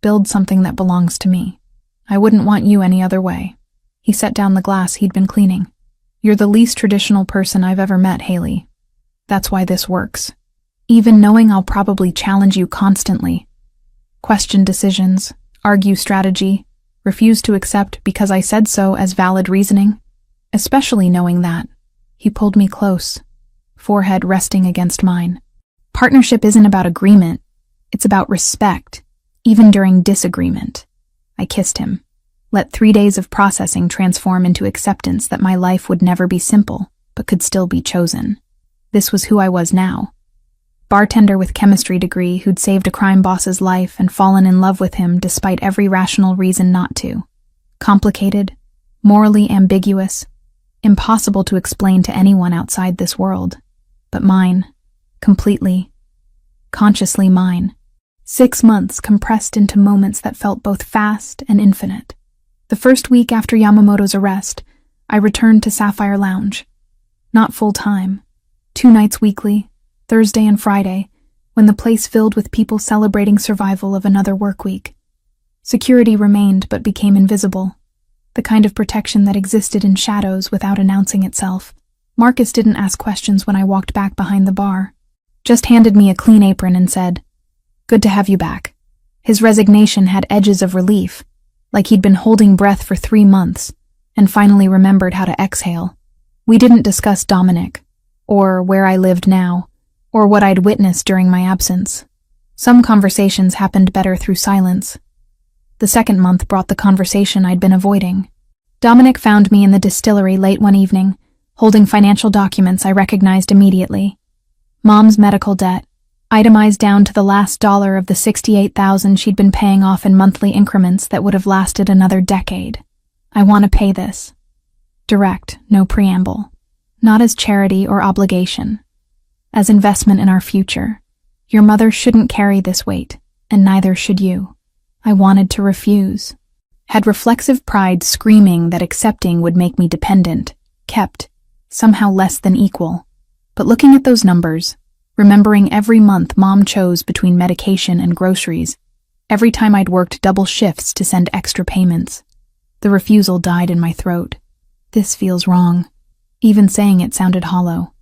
build something that belongs to me. I wouldn't want you any other way. He set down the glass he'd been cleaning. You're the least traditional person I've ever met, Haley. That's why this works. Even knowing I'll probably challenge you constantly, question decisions, argue strategy, refuse to accept because I said so as valid reasoning, especially knowing that. He pulled me close, forehead resting against mine. Partnership isn't about agreement, it's about respect, even during disagreement. I kissed him, let 3 days of processing transform into acceptance that my life would never be simple, but could still be chosen. This was who I was now. Bartender with chemistry degree who'd saved a crime boss's life and fallen in love with him despite every rational reason not to. Complicated, morally ambiguous, impossible to explain to anyone outside this world. But mine, completely, consciously mine. 6 months compressed into moments that felt both fast and infinite. The first week after Yamamoto's arrest, I returned to Sapphire Lounge. Not full-time, 2 nights weekly, Thursday and Friday, when the place filled with people celebrating survival of another work week. Security remained but became invisible, the kind of protection that existed in shadows without announcing itself. Marcus didn't ask questions when I walked back behind the bar, just handed me a clean apron and said, "Good to have you back." His resignation had edges of relief, like he'd been holding breath for 3 months, and finally remembered how to exhale. We didn't discuss Dominic, or where I lived now, or what I'd witnessed during my absence. Some conversations happened better through silence. The second month brought the conversation I'd been avoiding. Dominic found me in the distillery late one evening, holding financial documents I recognized immediately. Mom's medical debt, itemized down to the last dollar of the $68,000 she'd been paying off in monthly increments that would have lasted another decade. I want to pay this. Direct, no preamble. Not as charity or obligation. As investment in our future. Your mother shouldn't carry this weight, and neither should you. I wanted to refuse. Had reflexive pride screaming that accepting would make me dependent, kept, somehow less than equal. But looking at those numbers, remembering every month Mom chose between medication and groceries, every time I'd worked double shifts to send extra payments, the refusal died in my throat. This feels wrong. Even saying it sounded hollow.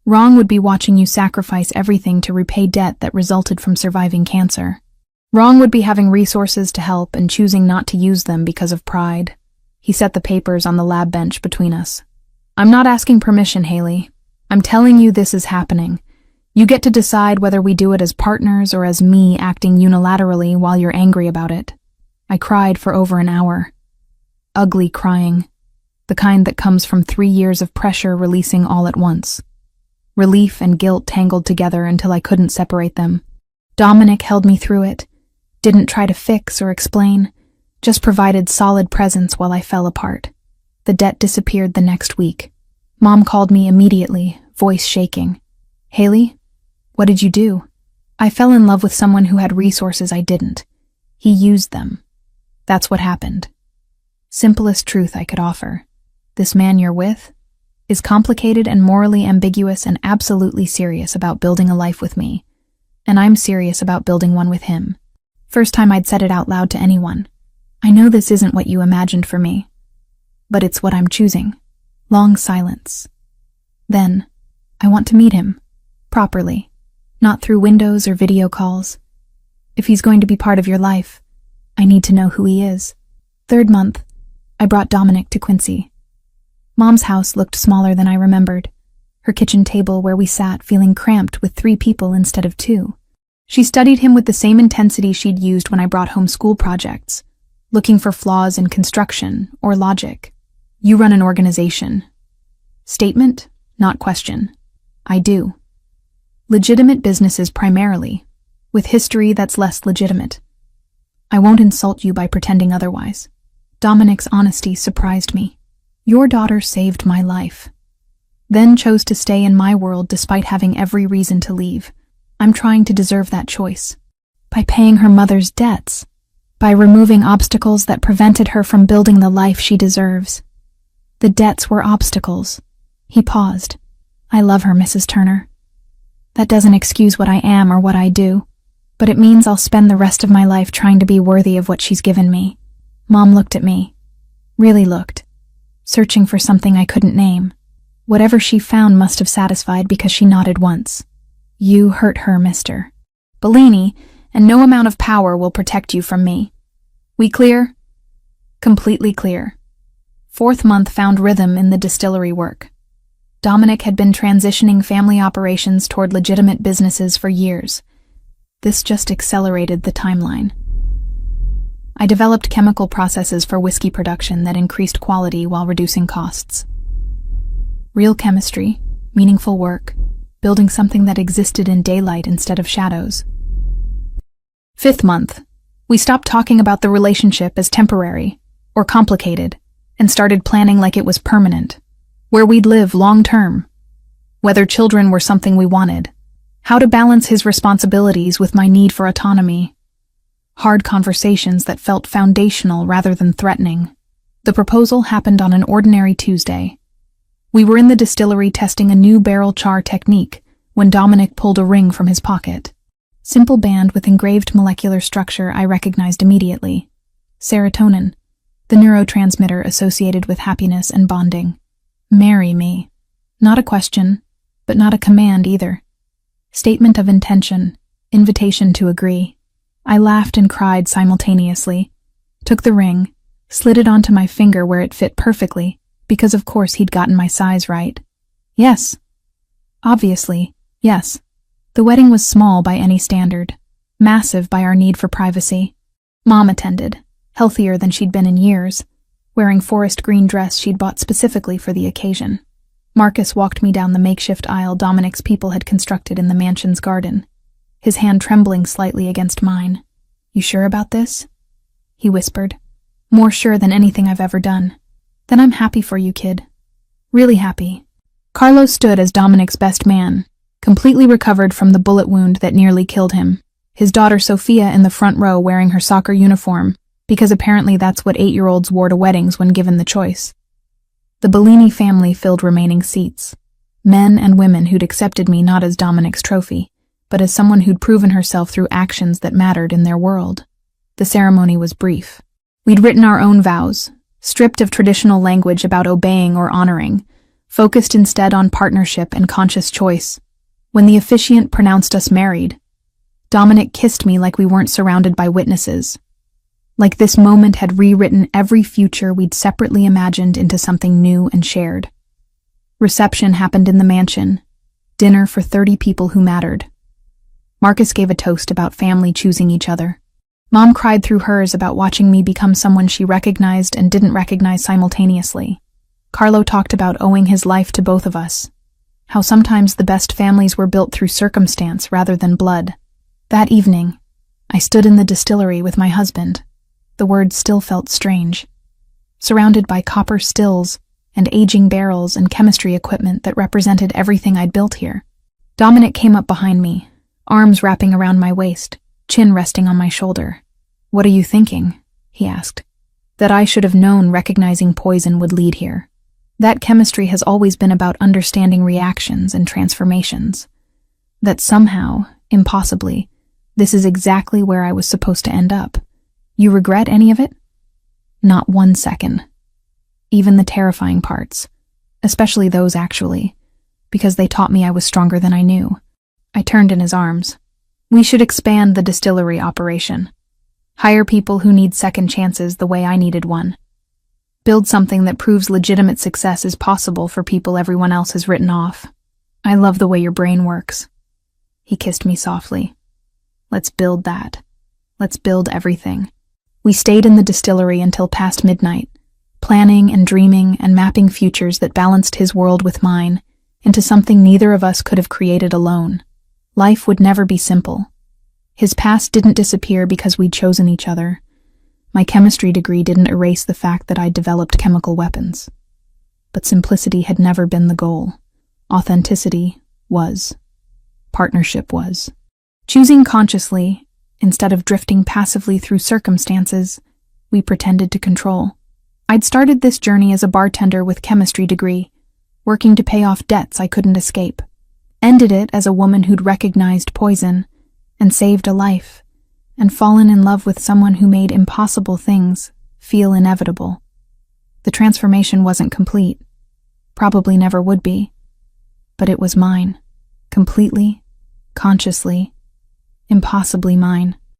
Wrong would be watching you sacrifice everything to repay debt that resulted from surviving cancer. Wrong would be having resources to help and choosing not to use them because of pride. He set the papers on the lab bench between us. I'm not asking permission, Haley. I'm telling you this is happening. You get to decide whether we do it as partners or as me acting unilaterally while you're angry about it. I cried for over an hour. Ugly crying. The kind that comes from 3 years of pressure releasing all at once. Relief and guilt tangled together until I couldn't separate them. Dominic held me through it. Didn't try to fix or explain, just provided solid presence while I fell apart. The debt disappeared the next week. Mom called me immediately, voice shaking. Haley, what did you do? I fell in love with someone who had resources I didn't. He used them. That's what happened. Simplest truth I could offer. This man you're with is complicated and morally ambiguous and absolutely serious about building a life with me. And I'm serious about building one with him. First time I'd said it out loud to anyone. I know this isn't what you imagined for me, but it's what I'm choosing. Long silence. Then, I want to meet him. Properly. Not through windows or video calls. If he's going to be part of your life, I need to know who he is. 3rd month, I brought Dominic to Quincy. Mom's house looked smaller than I remembered. Her kitchen table where we sat feeling cramped with 3 people instead of 2. She studied him with the same intensity she'd used when I brought home school projects, looking for flaws in construction or logic. You run an organization. Statement, not question. I do. Legitimate businesses primarily, with history that's less legitimate. I won't insult you by pretending otherwise. Dominic's honesty surprised me. Your daughter saved my life. Then chose to stay in my world despite having every reason to leave. I'm trying to deserve that choice. By paying her mother's debts. By removing obstacles that prevented her from building the life she deserves. The debts were obstacles. He paused. I love her, Mrs. Turner. That doesn't excuse what I am or what I do, but it means I'll spend the rest of my life trying to be worthy of what she's given me. Mom looked at me. Really looked. Searching for something I couldn't name. Whatever she found must have satisfied because she nodded once. You hurt her, Mr. Bellini, and no amount of power will protect you from me. We clear? Completely clear. 4th month found rhythm in the distillery work. Dominic had been transitioning family operations toward legitimate businesses for years. This just accelerated the timeline. I developed chemical processes for whiskey production that increased quality while reducing costs. Real chemistry, meaningful work, building something that existed in daylight instead of shadows. 5th month, we stopped talking about the relationship as temporary or complicated and started planning like it was permanent, where we'd live long-term, whether children were something we wanted, how to balance his responsibilities with my need for autonomy. Hard conversations that felt foundational rather than threatening. The proposal happened on an ordinary Tuesday. We were in the distillery testing a new barrel char technique when Dominic pulled a ring from his pocket. Simple band with engraved molecular structure I recognized immediately. Serotonin, the neurotransmitter associated with happiness and bonding. Marry me. Not a question, but not a command either. Statement of intention, invitation to agree. I laughed and cried simultaneously, took the ring, slid it onto my finger where it fit perfectly, because of course he'd gotten my size right. Yes. Obviously, yes. The wedding was small by any standard, massive by our need for privacy. Mom attended, healthier than she'd been in years, wearing forest green dress she'd bought specifically for the occasion. Marcus walked me down the makeshift aisle Dominic's people had constructed in the mansion's garden, his hand trembling slightly against mine. "You sure about this?" he whispered. "More sure than anything I've ever done." "Then I'm happy for you, kid. Really happy." Carlos stood as Dominic's best man, completely recovered from the bullet wound that nearly killed him, his daughter Sophia in the front row wearing her soccer uniform, because apparently that's what 8-year-olds wore to weddings when given the choice. The Bellini family filled remaining seats, men and women who'd accepted me not as Dominic's trophy, but as someone who'd proven herself through actions that mattered in their world. The ceremony was brief. We'd written our own vows, stripped of traditional language about obeying or honoring, focused instead on partnership and conscious choice. When the officiant pronounced us married, Dominic kissed me like we weren't surrounded by witnesses. Like this moment had rewritten every future we'd separately imagined into something new and shared. Reception happened in the mansion, dinner for 30 people who mattered. Marcus gave a toast about family choosing each other. Mom cried through hers about watching me become someone she recognized and didn't recognize simultaneously. Carlo talked about owing his life to both of us, how sometimes the best families were built through circumstance rather than blood. That evening, I stood in the distillery with my husband. The words still felt strange. Surrounded by copper stills and aging barrels and chemistry equipment that represented everything I'd built here. Dominic came up behind me, arms wrapping around my waist, chin resting on my shoulder. "What are you thinking?" he asked. That I should have known recognizing poison would lead here. That chemistry has always been about understanding reactions and transformations. That somehow, impossibly, this is exactly where I was supposed to end up. You regret any of it? Not 1 second. Even the terrifying parts, especially those actually, because they taught me I was stronger than I knew. I turned in his arms. "We should expand the distillery operation. Hire people who need second chances the way I needed one. Build something that proves legitimate success is possible for people everyone else has written off. I love the way your brain works." He kissed me softly. "Let's build that. Let's build everything." We stayed in the distillery until past midnight, planning and dreaming and mapping futures that balanced his world with mine into something neither of us could have created alone. Life would never be simple. His past didn't disappear because we'd chosen each other. My chemistry degree didn't erase the fact that I'd developed chemical weapons. But simplicity had never been the goal. Authenticity was. Partnership was. Choosing consciously, instead of drifting passively through circumstances we pretended to control. I'd started this journey as a bartender with chemistry degree, working to pay off debts I couldn't escape. Ended it as a woman who'd recognized poison and saved a life, and fallen in love with someone who made impossible things feel inevitable. The transformation wasn't complete, probably never would be, but it was mine, completely, consciously, impossibly mine.